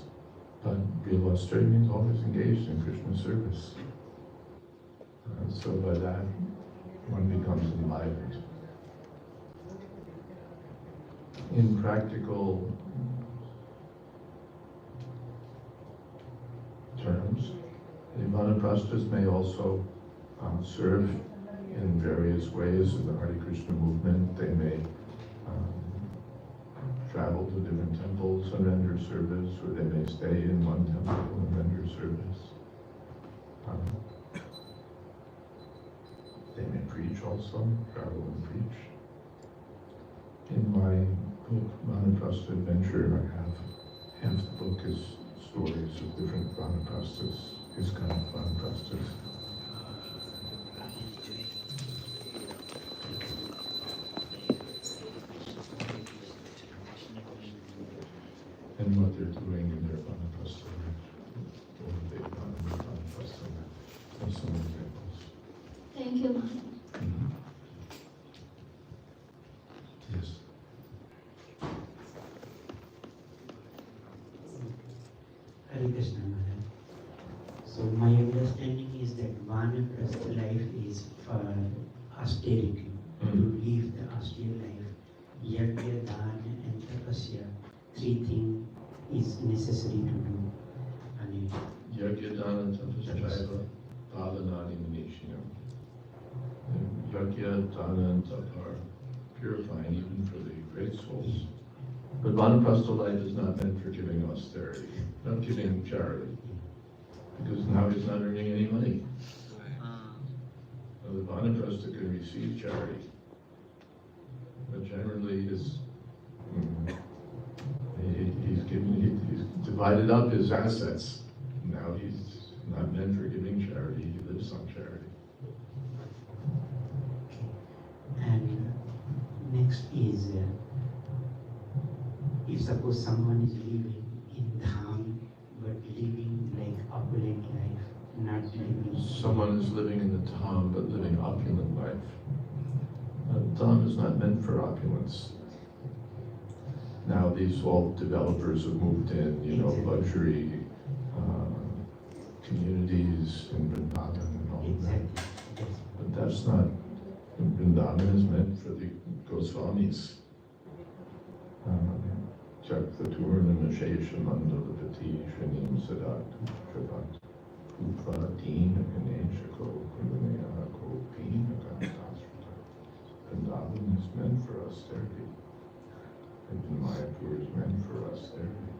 but real austerity means always engaged in Krishna service. So by that, one becomes enlivened. In practical Vanaprasthas may also serve in various ways in the Hare Krishna movement. They may travel to different temples and render service, or they may stay in one temple and render service. They may preach also, travel and preach. In my book, Vanaprastha Adventure, I have half the book is stories of different Vanaprasthas, ISKCON Vanaprasthas. And what they're doing in their Vanaprastha life, or what they've done in their Vanaprastha life. That's some examples. Thank you, Mahārāja. Yes. Hare Krishna, Mahārāja. So my understanding is that Vanaprastha life is for austerity, to live the austere life. Yajna, Dana and Tapasya, three things is necessary to do. And Yajna, Dana, Tapasya, Bhavanani, Manishinam. Yajna, Dana, and Tapa are purifying even for the great souls. But Vanaprastha life is not meant for giving austerity, not giving charity, because now he's not earning any money. So the Vanaprastha can receive charity, but generally he's divided up his assets. Now he's not meant for giving charity, he lives on charity. And next is, if suppose someone is living in Dham, but living like opulent life, not living... Someone is living in the Dham, but living opulent life. Dham is not meant for opulence. Now these all developers have moved in, luxury communities in Vrindavan and all of that. But that's not, Vrindavan is meant for the Goswamis. Chaktaturna Shesha Mandalapati Shrinim Sadat Shabat Upra Dina Ganeshako Kundanaya Kopina Gantasrata. Vrindavan is meant for austerity. And Mayapur is meant for austerity.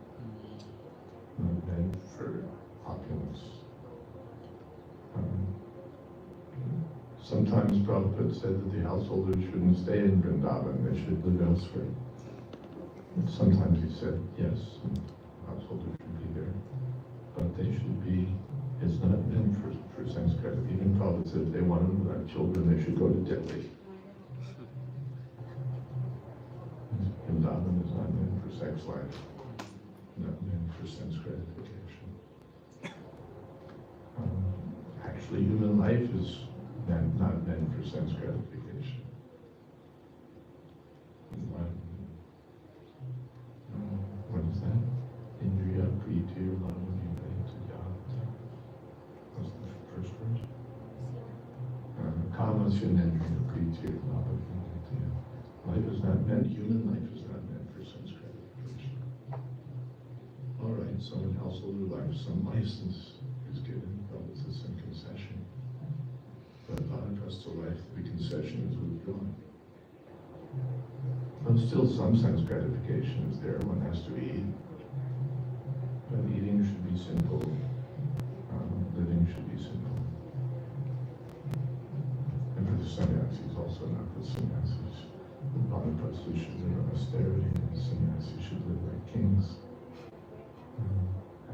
Not meant for opulence. Sometimes Prabhupada said that the householders shouldn't stay in Vrindavan, they should live elsewhere. And sometimes he said, yes, householders should be there, but they should be, it's not meant for Sanskrit. Even Prabhupada said if they wanted to have children, they should go to Delhi. Vrindavan is not meant for sex life, not meant for sense gratification. Actually, human life is not meant for sense gratification. What is that? Indriya Priti Lavani Vaitayata. What's the first verse? Kamasya Nendriya Priti Lavani Vaitayata. Life is not meant, human life is not meant for sense gratification. All right, so in household life, some license is given, relative some concession. But Vanaprastha life, the concession is withdrawn. But still some sense gratification is there, one has to eat. But eating should be simple, living should be simple. And for the sannyasis, also not for sannyasis. The Vanaprastha should live on austerity, and the sannyasis should live like kings.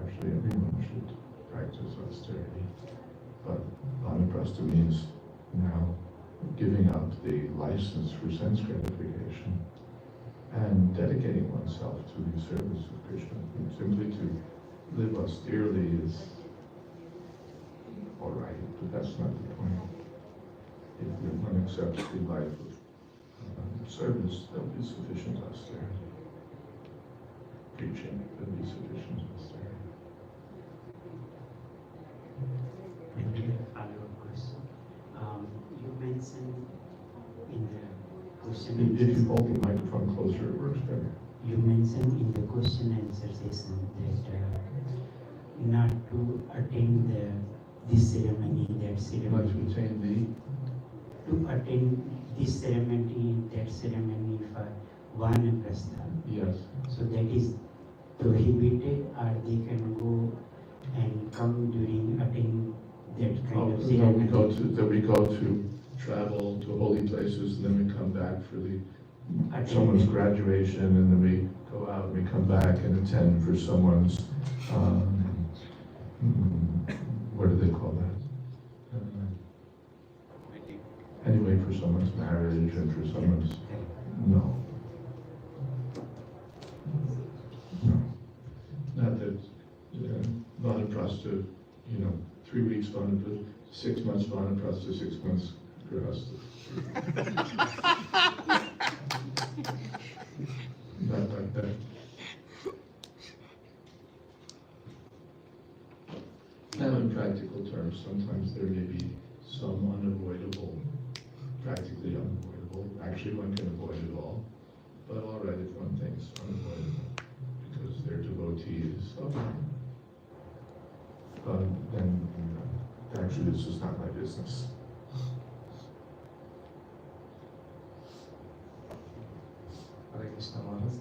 Actually, everyone should practice austerity. But Vanaprastha means now giving up the license for sense gratification and dedicating oneself to the service of Krishna. Simply to live austerely is all right, but that's not the point. If one accepts the life of service, there'll be sufficient austerity. Preaching, there'll be sufficient austerity. And a follow-up question. You mentioned in the question... If you hold the microphone closer, it works better. You mentioned in the question and answer session that not to attain the this ceremony, that Like ceremony. to attain To attend this ceremony, that ceremony for Vanaprastha. yes. So that is prohibited, or they can go and come during attend that kind of No, ceremony. we go to travel to holy places, and then we come back for Attend someone's them. graduation, and then we go out and we come back and attend for someone's, what do they call that? Anyway, for someone's marriage and for someone's, no. No. Not that, Vanaprastha, 3 weeks Vanaprastha, 6 months Vanaprastha, 6 months Grihastha. Not like that. Now, in practical terms, sometimes there may be some unavoidable, practically unavoidable. Actually, one can avoid it all. But all right, if one thinks unavoidable, because they're devotees, then actually this is not my business. Hare Krishna Maharaj,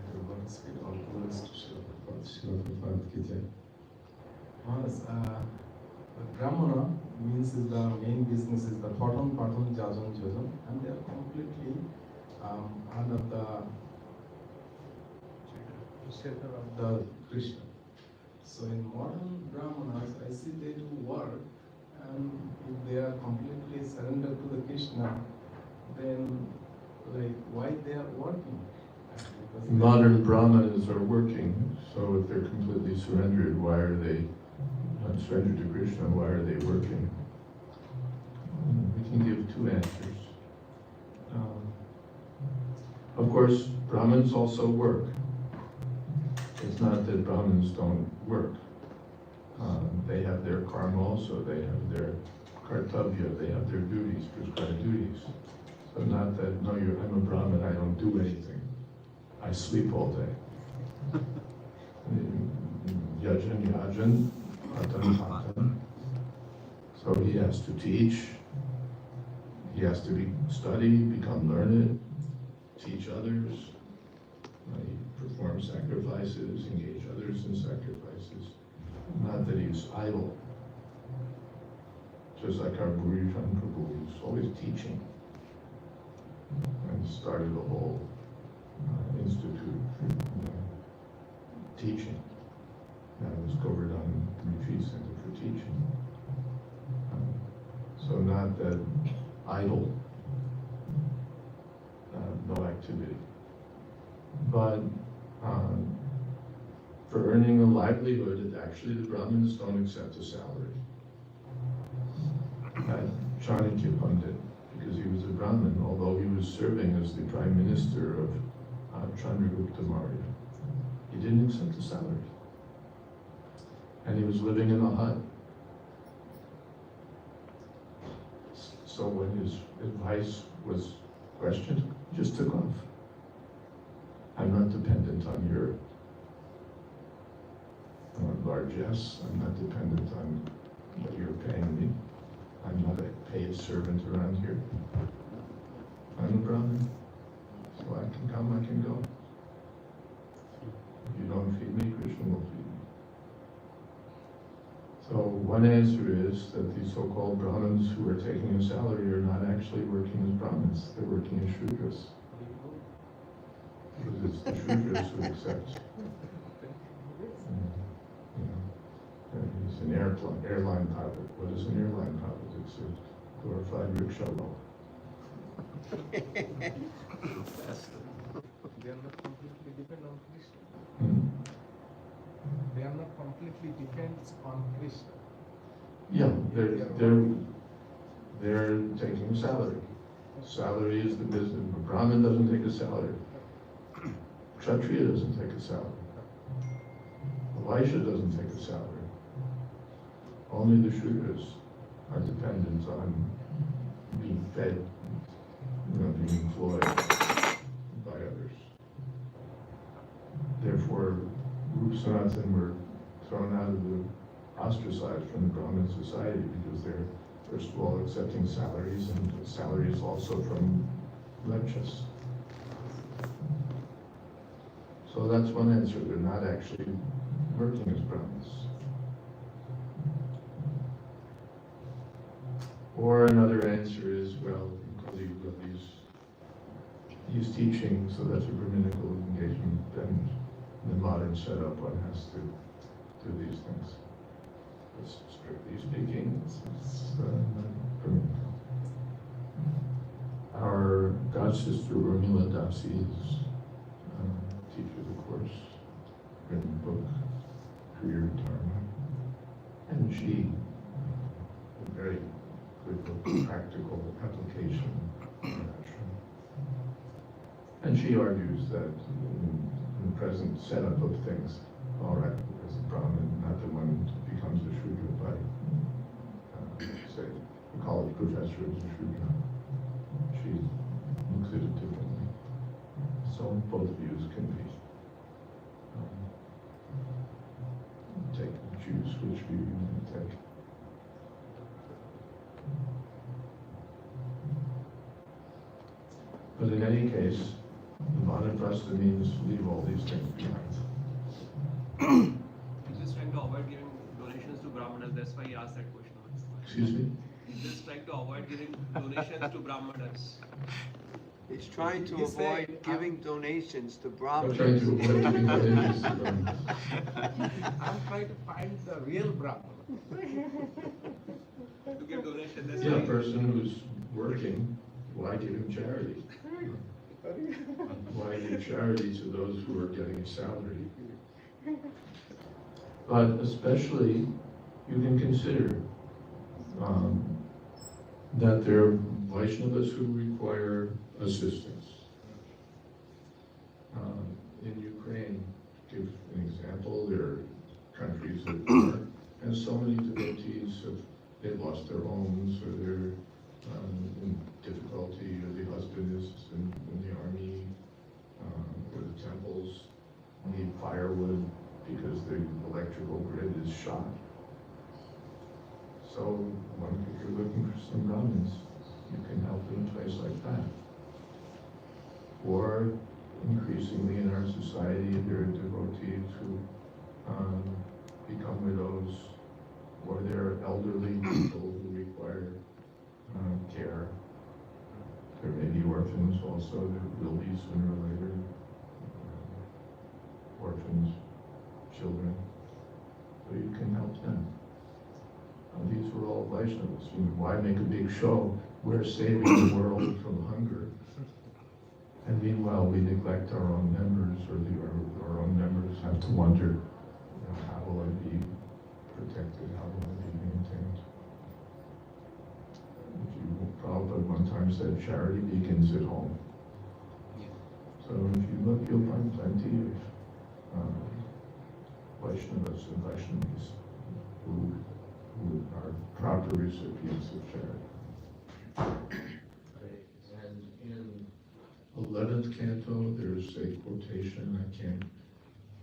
everyone speak all glories to Srila Prabhupada. Maharaj, Brahmana means is the main business is the Patam, Jajan, Jojan, and they are completely under the shelter of the Krishna. So in modern Brahmanas, I see they do work, and if they are completely surrendered to the Krishna, then like why they are working? Because Modern Brahmanas are working, so if they're completely surrendered, why are they not surrendered to Krishna? Why are they working? We can give two answers. Of course, Brahmins also work. It's not that Brahmins don't work. They have their karma also, they have their kartavya, they have their duties, prescribed duties. So not that, no, I'm a Brahmin, I don't do anything. I sleep all day. Yajan, Patan. So he has to teach, he has to study, become learned, teach others, he performs sacrifices, engage others in sacrifices. Not that he's idle. Just like our Guru Prabhu, he's always teaching. And started a whole institute for teaching. That was Govardhan Retreat Center for teaching. So not that idle, no activity. But for earning a livelihood, actually the Brahmins don't accept a salary. Chanakya Pandit, because he was a Brahmin, although he was serving as the Prime Minister of Chandragupta Maurya, he didn't accept a salary. And he was living in a hut. So when his advice was questioned, he just took off. I'm not dependent on your largesse. I'm not dependent on what you're paying me. I'm not a paid servant around here. I'm a Brahmin, so I can come, I can go. If you don't feed me, Krishna will feed me. So one answer is that these so-called Brahmins who are taking a salary are not actually working as Brahmins, they're working as Shudras. Because it's the Shudras who accept. He's an airline pilot. What is an airline pilot? It's a glorified rickshaw roll. they are not completely dependent on Krishna. They are not completely dependent on Krishna. Yeah, they're taking a salary. Salary is the business. A Brahmin doesn't take a salary. Kshatriya doesn't take a salary. A Vaishya doesn't take a salary. Only the Shudras are dependent on being fed, being employed by others. Therefore, Rup Sanatan were thrown out of the ostracized from the Brahmin society because they're, first of all, accepting salaries, and salaries also from lectures. So that's one answer. They're not actually working as Brahmins. Or another answer is, well, because you've got these teachings, so that's a Brahminical engagement, then in the modern setup one has to do these things. But strictly speaking, it's not Brahminical. Our God sister Ramananda Dasa is teacher of the course, written a book, Career Dharma, and she, a very good book, practical application of action. And she argues that in the present setup of things, all right, as a Brahmin, not the one who becomes a Shudra by, say, a college professor is a Shudra. She looks at it differently. So both views can be choose which view you want to take. But in any case, the Vanaprastha means leave all these things behind. He's just trying to avoid giving donations to Brahmanas, that's why he asked that question. Excuse me? He's just trying to avoid giving donations to Brahmanas. He's trying to He's saying, avoid giving donations to I'm Brahmins. trying to avoid giving donations to Brahmins. I'm trying to find the real Brahman. To give donations, that's Yeah, why a person who's working, why give him charity? Why give charity to those who are getting a salary? But especially, you can consider that there are Vaishnavas who require assistance. In Ukraine, to give an example, there are countries that are, and so many devotees they've lost their homes, or they're in difficulty, or the husband is in the army, or the temples need firewood because the electrical grid is shot. So if you're looking for some Brahmins, you can help in a place like that. Or increasingly in our society, there are devotees who become widows, or there are elderly people who require care. There may be orphans also, there will be sooner or later. Orphans, children, so you can help them. These were all Vaishnavas. Why make a big show? We're saving the world from hunger. And meanwhile, we neglect our own members, or our own members have to wonder, how will I be protected? How will I be maintained? Prabhupada one time said, charity begins at home. So if you look, you'll find plenty of Vaishnavas and Vaishnavis who are proper recipients of charity. And in 11th canto, there's a quotation, I can't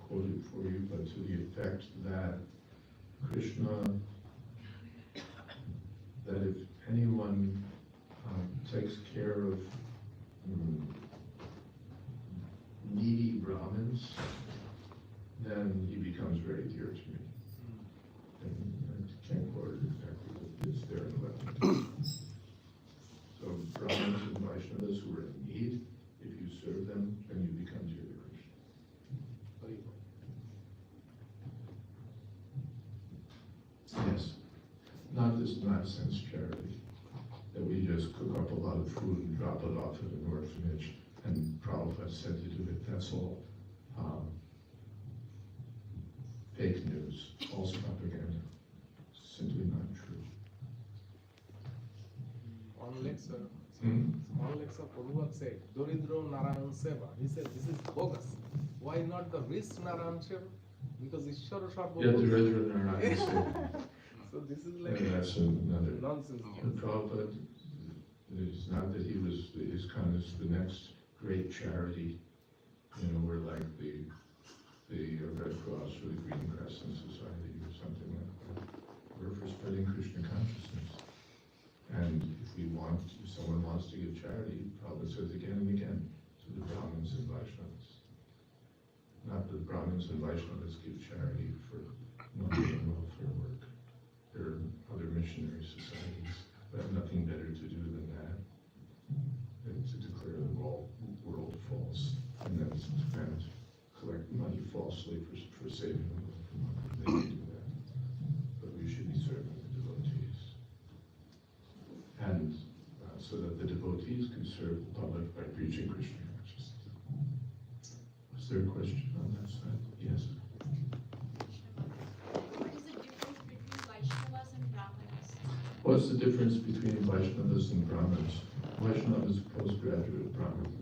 quote it for you, but to the effect that Krishna, that if anyone takes care of needy Brahmins, then he becomes very dear to me. And I can't quote it exactly, but it's there in 11th. So Brahmins and Vaishnavas who are in need, if you serve them, then you become dear to Krishna. Yes, not this nonsense charity, that we just cook up a lot of food and drop it off at an orphanage, and Prabhupada said to do it. That's all fake news, false propaganda, simply not true. On lecture, small lecture, Prabhupada said, Doridro Narayan Seva. He said, this is bogus. Why not the rich Narayan Seva? Because Ishvara Sarva. Yeah, Doridro Narayan Seva. So this is like that's another nonsense. Prabhupada, it's not that he was, ISKCON is the next great charity, we're like the Red Cross or the Green Crescent Society or something like that. We're for spreading Krishna consciousness. And if someone wants to give charity, Prabhupada says again and again to the Brahmins and Vaishnavas. Not that Brahmins and Vaishnavas give charity for money and welfare work. There are other missionary societies that have nothing better to do than that, than to declare the world false, and then kind of collect money falsely for saving the world from money. They can do that. But we should be serving the devotees. And so that the devotees can serve the public by preaching Krishna consciousness. Was there a question on that side? Yes? What is the difference between Vaishnavas and Brahmins? What's the difference between Vaishnavas and Brahmins? Vaishnava is postgraduate Brahmin.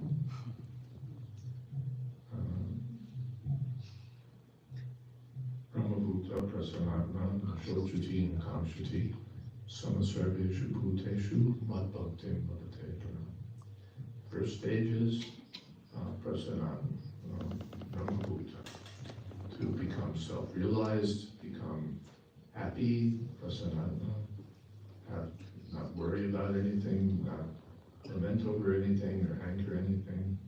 Brahmabhuta prasanatman shochuti and kamshuti samasarveshu bhuteshu madbhaktim bhavate. First stage is prasanatman, Brahmabhuta, to become self-realized, become happy, prasanatman, not worry about anything, not lament over anything or hanker for anything,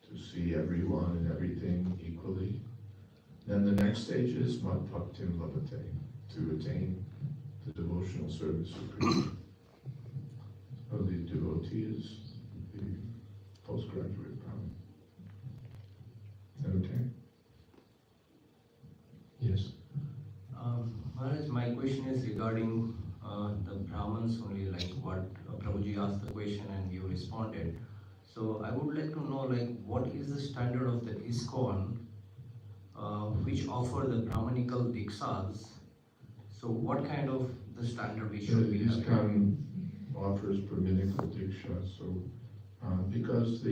to see everyone and everything equally. Then the next stage is madbhaktim bhavate, to attain the devotional service of Krishna. So the devotee is the postgraduate Brahmin. Is that okay? Yes? Maharaj, my question is regarding the Brahmins only, like what Prabhuji asked the question and you responded. So I would like to know, like, what is the standard of the ISKCON which offer the Brahmanical Diksas? So what kind of the standard we should be having? ISKCON offers Brahmanical Diksha, so because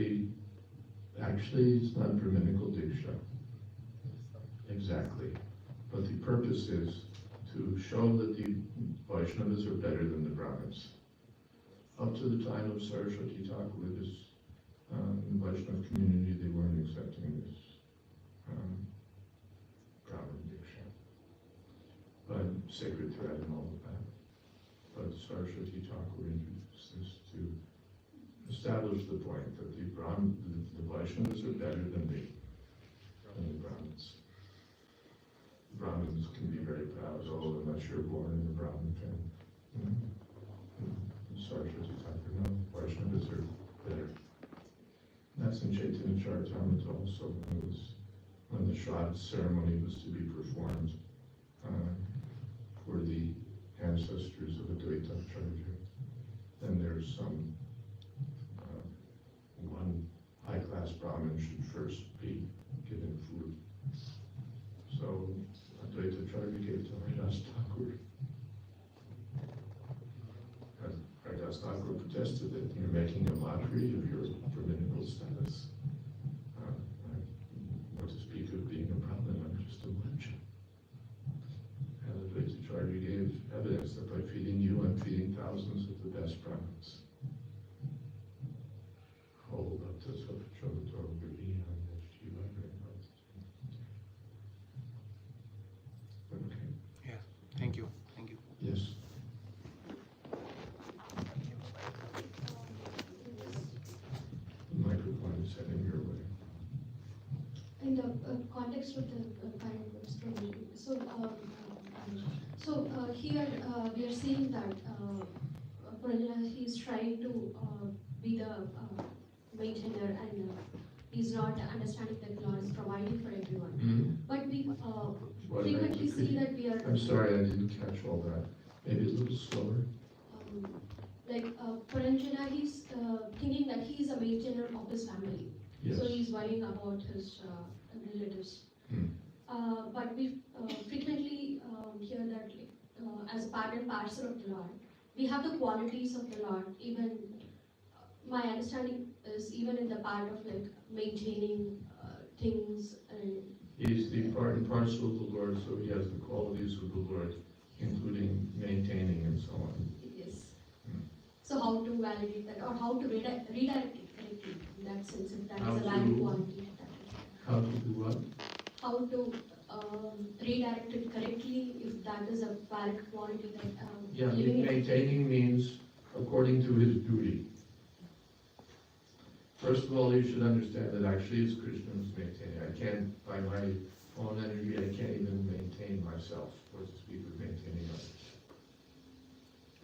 actually it's not Brahmanical Diksha exactly, but the purpose is to show that the Vaishnavas are better than the Brahmins. Up to the time of Saraswati Thakur, this Vaishnava community, they weren't accepting this Brahmin Diksha, but sacred thread and all of that. But Saraswati Thakur introduced this to establish the point that the Vaishnavas are better than the Brahmins. Brahmins can be very proud, unless you're born in a Brahmin family. Saraswati Thakur, no, Vaishnavas are better. That's in Chaitanya Charitamrita also. When the Shraddha ceremony was to be performed for the ancestors of Advait Acharya, then there's some one high-class Brahmin should first be given food. So Advait Acharya gave to Haridas Thakur. Haridas Thakur protested that you're making a mockery of your Brahminical status. What to speak of being a Brahmin, I'm just a wench. And Advait Acharya gave evidence that by feeding you, I'm feeding thousands of the best Brahmins. Yeah, thank you. Thank you. Yes. The microphone is heading your way. In the context of the current story, here we are seeing that he is trying to be the maintainer and he's not understanding that Lord is providing for everyone. Mm-hmm. But we frequently see that we are. I'm sorry, I didn't catch all that. Maybe a little slower. Puranjana, he's thinking that he's a maintainer of his family. Yes. So he's worrying about his relatives. But we frequently hear that as a part and parcel of the Lord, we have the qualities of the Lord. Even my understanding is even in the part of maintaining things. He's the part and parcel of the Lord, so he has the qualities of the Lord, including maintaining and so on. Yes. So how to validate that, or how to redirect it correctly in that sense, if that is a valid quality? How to do what? How to redirect it correctly, if that is a valid quality that Yeah, living it. maintaining means according to his duty. First of all, you should understand that actually it's Krishna who's maintaining. I can't, by my own energy, I can't even maintain myself, or to speak of maintaining others.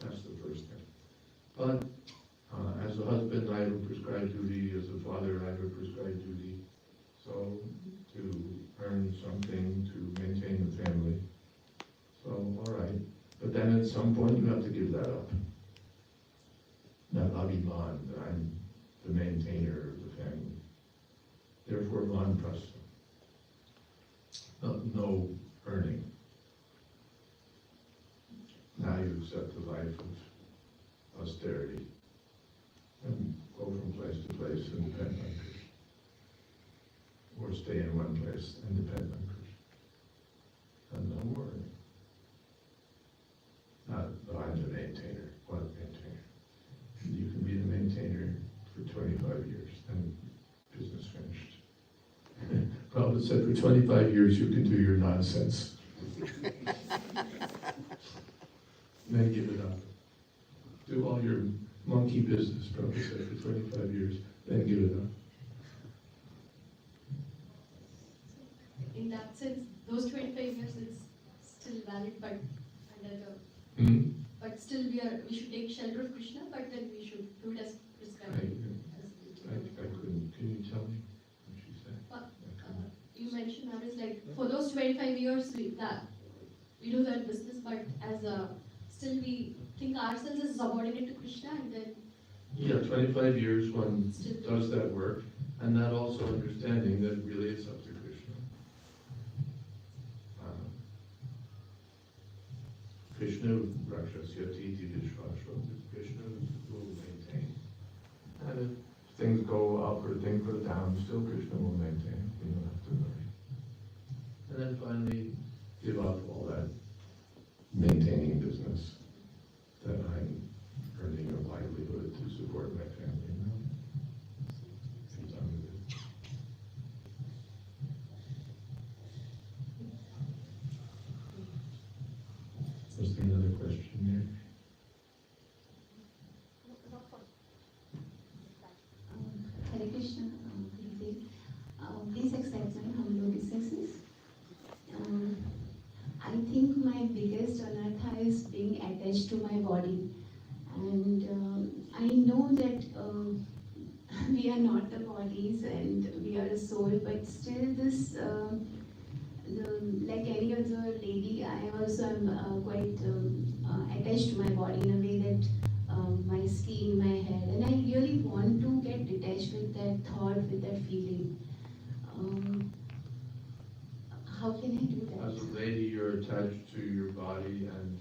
That's the first thing. But as a husband, I have a prescribed duty. As a father, I have a prescribed duty. So to earn something to maintain the family. So, all right. But then at some point, you have to give that up. That abhiman, that I'm the maintainer of the family. Therefore, vanprastha. No earning. Now you accept the life of austerity and go from place to place and depend on Krishna. Or stay in one place and depend on Krishna. And no more earning. No, I'm the maintainer. What maintainer? You can be the maintainer for 25 years and business finished. Prabhupada said for 25 years you can do your nonsense. Then give it up. Do all your monkey business, Prabhupada said, for 25 years, then give it up. In that sense, those 25 years is still valid, but under the but still we should take shelter of Krishna, but then we should do it as prescribed. I couldn't. Can you tell me what she said? You mentioned that is like for those 25 years we do that business, but as still we think ourselves as subordinate to Krishna, and then yeah, 25 years one does that work, and that also understanding that really it's up to Krishna. Krishna rakshasyati iti vishvasva. Krishna will maintain. And if things go up or things go down, still Krishna will maintain. You don't have to worry. And then finally, give up all that maintaining business that I'm earning a livelihood to support my family. No. I'm done with it. Was there another question there? Hare Krishna, please accept my humble obeisances. I think my biggest anartha is being attached to my body, and I know that we are not the bodies and we are a soul, but still this, like any other lady, I also am quite attached to my body in a way that my skin, my head, and I really want to get detached with that thought, with that feeling. How can I do that? As a lady, you're attached to your body, and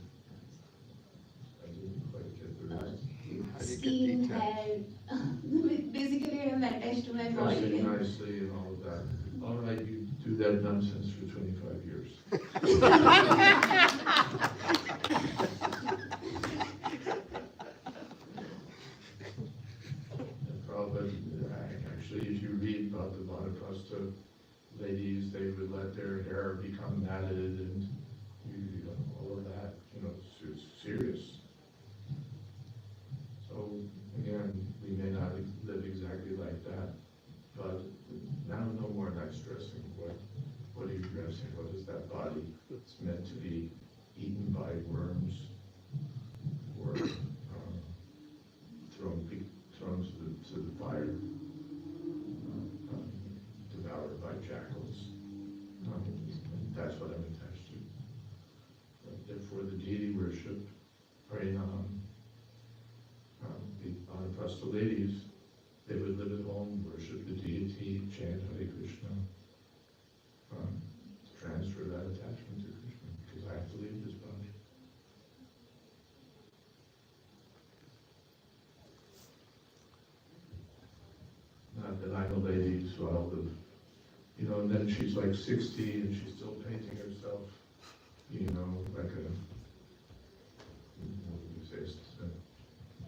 I didn't quite get the rest. Skin, hair. Basically, I'm attached to my body. Dressing nicely and all of that. All right, you do that nonsense for 25 years. Actually, if you read about the Vanaprastha ladies, they would let their hair become matted and all of that. It's serious. So again, we may not live exactly like that, but now no more nice dressing. What are you dressing? What is that body? It's meant to be eaten by worms or thrown to the fire, devoured by jackals. That's what I'm attached to. Therefore, the deity worship, Harinam, the Vanaprastha ladies, they would live at home, worship the deity, chant Hare Krishna, transfer that attachment to Krishna, because I have to leave this body. Not that I'm a lady, so I'll live, and then she's like 60 and she's still painting herself, like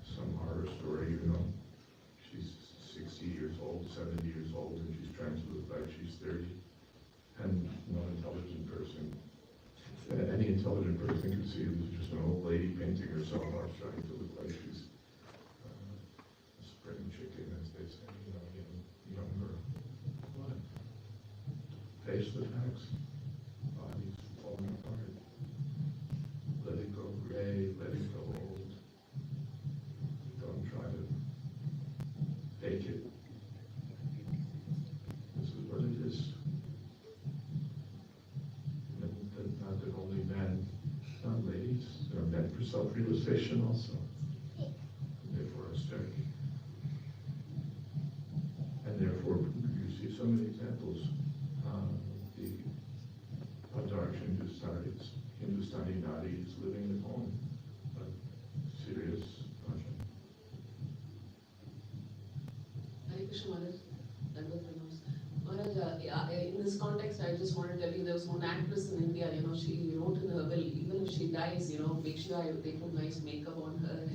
some horror story, She's 60 years old, 70 years old, and she's trying to look like she's 30. any intelligent person can see this is just an old lady painting herself off, trying to look like she's a spring chicken, as they say, getting younger. What? Face the facts. Body's falling apart. Let it go gray, let it go old. Don't try to fake it. This is what it is. Not that only men, not ladies, there are men for self-realization also, and therefore austerity. And therefore, you see so many examples. The Padarsh Hindustani nadis living at home, but serious bhajan. Hare Krishna Maharaj, in this context, I just want to tell you, there was one actress in India, she wrote in her will, even if she dies, make sure they put nice makeup on her.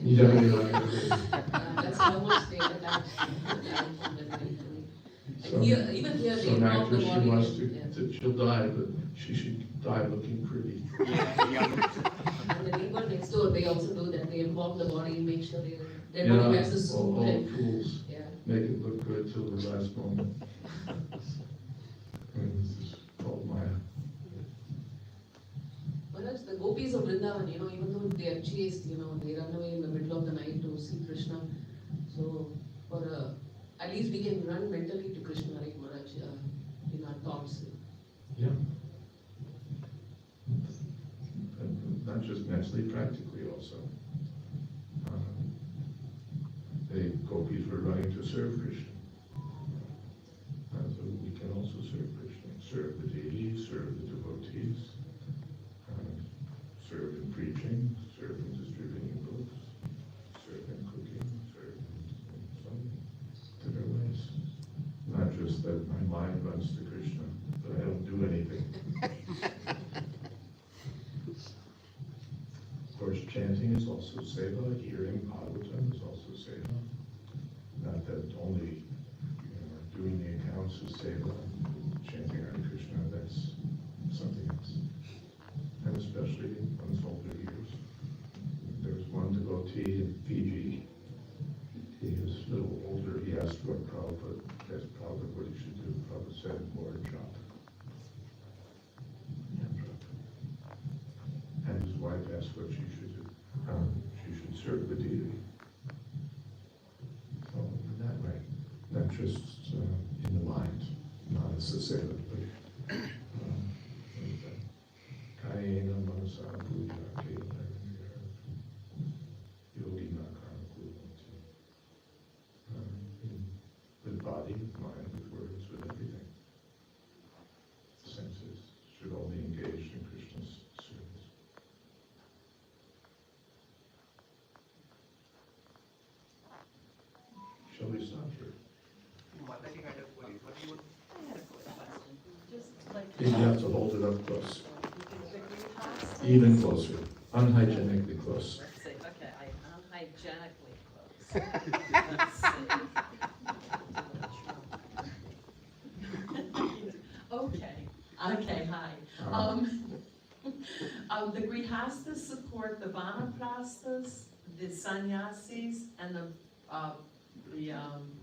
That's how much they attach. Even here, they involve the body. She wants to, she'll die, but she should die looking pretty. And the neighbor next door, they also do that. They involve the body and make sure their body has a suit. All fools. Make it look good till the last moment. And this is called Maya. Maharaj, the gopis of Vrindavan, even though they are chaste, they run away in the middle of the night to see Krishna. So, at least we can run mentally to Krishna, right, Maharaj, in our thoughts. Yeah. And not just mentally, practically also. The gopis were running to serve Krishna. So we can also serve Krishna. Serve the deities, serve the devotees, serve in preaching, serve in distributing books, serve in cooking, serve in so many different ways. Not just that my mind runs to Krishna, but I don't do anything. Of course, chanting is also seva, hearing Bhagavatam is also seva. Not that only doing the accounts is seva, chanting Hare Krishna, that's something else. And especially in one's older years. There was one devotee in Fiji. He was a little older. He asked what Prabhupada what he should do. Prabhupada said, more japa. And his wife asked what she should do. She should serve the deity. So in that way, not just in the mind, not as a seva, but Kayena Manasa Puja Kayena Yogi Nakana Kulanti. With body, with mind, with words, with everything. The senses should all be engaged in Krishna's service. Shall we stop here? You have to hold it up close. Even closer. Unhygienically close. Let's see. Okay, unhygienically close. Let's see. Okay, hi. The Grihastas support the Vanaprasthas, the Sannyasis, and the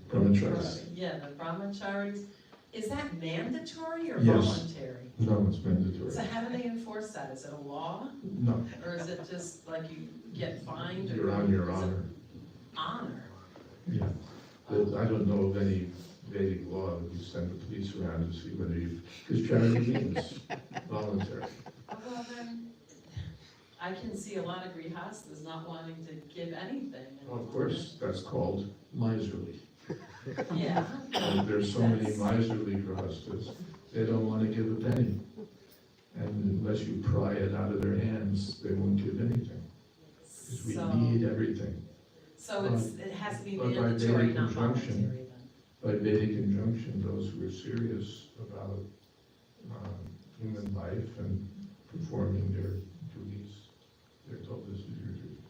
Brahmacharis. Yeah, the Brahmacharis. Is that mandatory or Yes. voluntary? No, it's mandatory. So how do they enforce that? Is it a law? No. Or is it just like you get fined? You're on your honor. Honor? Yeah. I don't know of any Vedic law that you send the police around to see whether you, because charity means voluntary. Well then, I can see a lot of grihastas not wanting to give anything. Well, of course, that's called miserly. Yeah. And there's so many miserly grihastas, they don't want to give a penny. And unless you pry it out of their hands, they won't give anything. Because we need everything. So it has to be But mandatory, not voluntary. By Vedic injunction, those who are serious about human life and performing their duties, they're told this is your duty.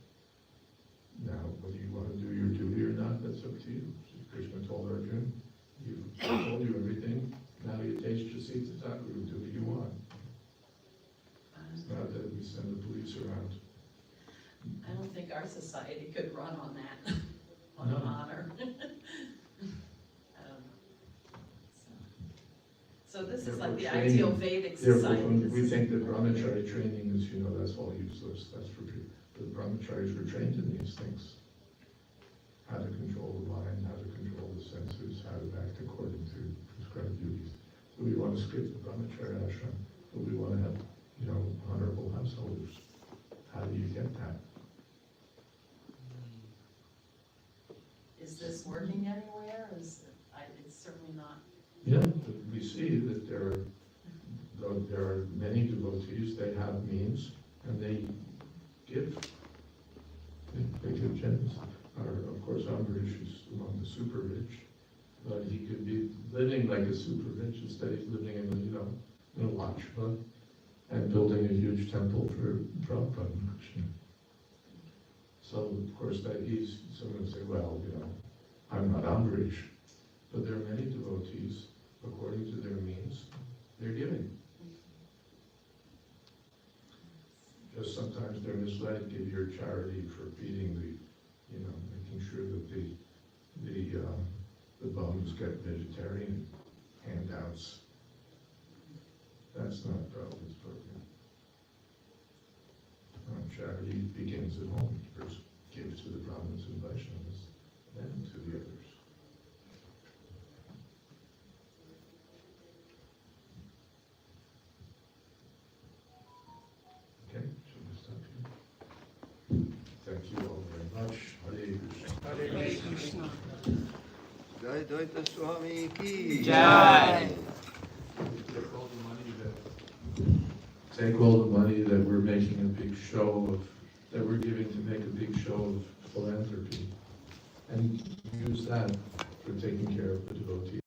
Now, whether you want to do your duty or not, that's up to you. Krishna told Arjuna, I told you everything, now you taste your seat to Thakur, do what you want. It's not that we send the police around. I don't think our society could run on that, on No. honor. So this is like the Therefore, ideal training- Vedic therefore, society. when This we is- think that brahmachari training is, that's all useless, that's for people. But brahmacharis were trained in these things. How to control the mind, how to control the senses, how to act according to prescribed duties. So we want to skip the brahmachari ashram, but we want to have, honorable householders. How do you get that? Is this working anywhere? It's certainly not. Yeah, we see that there are many devotees, they have means, and they give. They give gems. Of course, Ambarish is among the super rich, but he could be living like a super rich instead he's living in a lachma and building a huge temple for Prabhupada and Krishna. So, of course, someone would say, well, I'm not Ambarish, but there are many devotees, according to their means, they're giving. Just sometimes they're misled, give your charity for feeding making sure that the bums get vegetarian handouts. That's not Prabhupada's program. Charity begins at home. First give to the Brahmins and Vaishnavas, then to the others. Okay, should we stop here? Thank you all very much. Hare Krishna. Hare Krishna. Jai Advaita Swami ki Jai. Take all the money that we're making a big show of, that we're giving to make a big show of philanthropy, and use that for taking care of the devotees.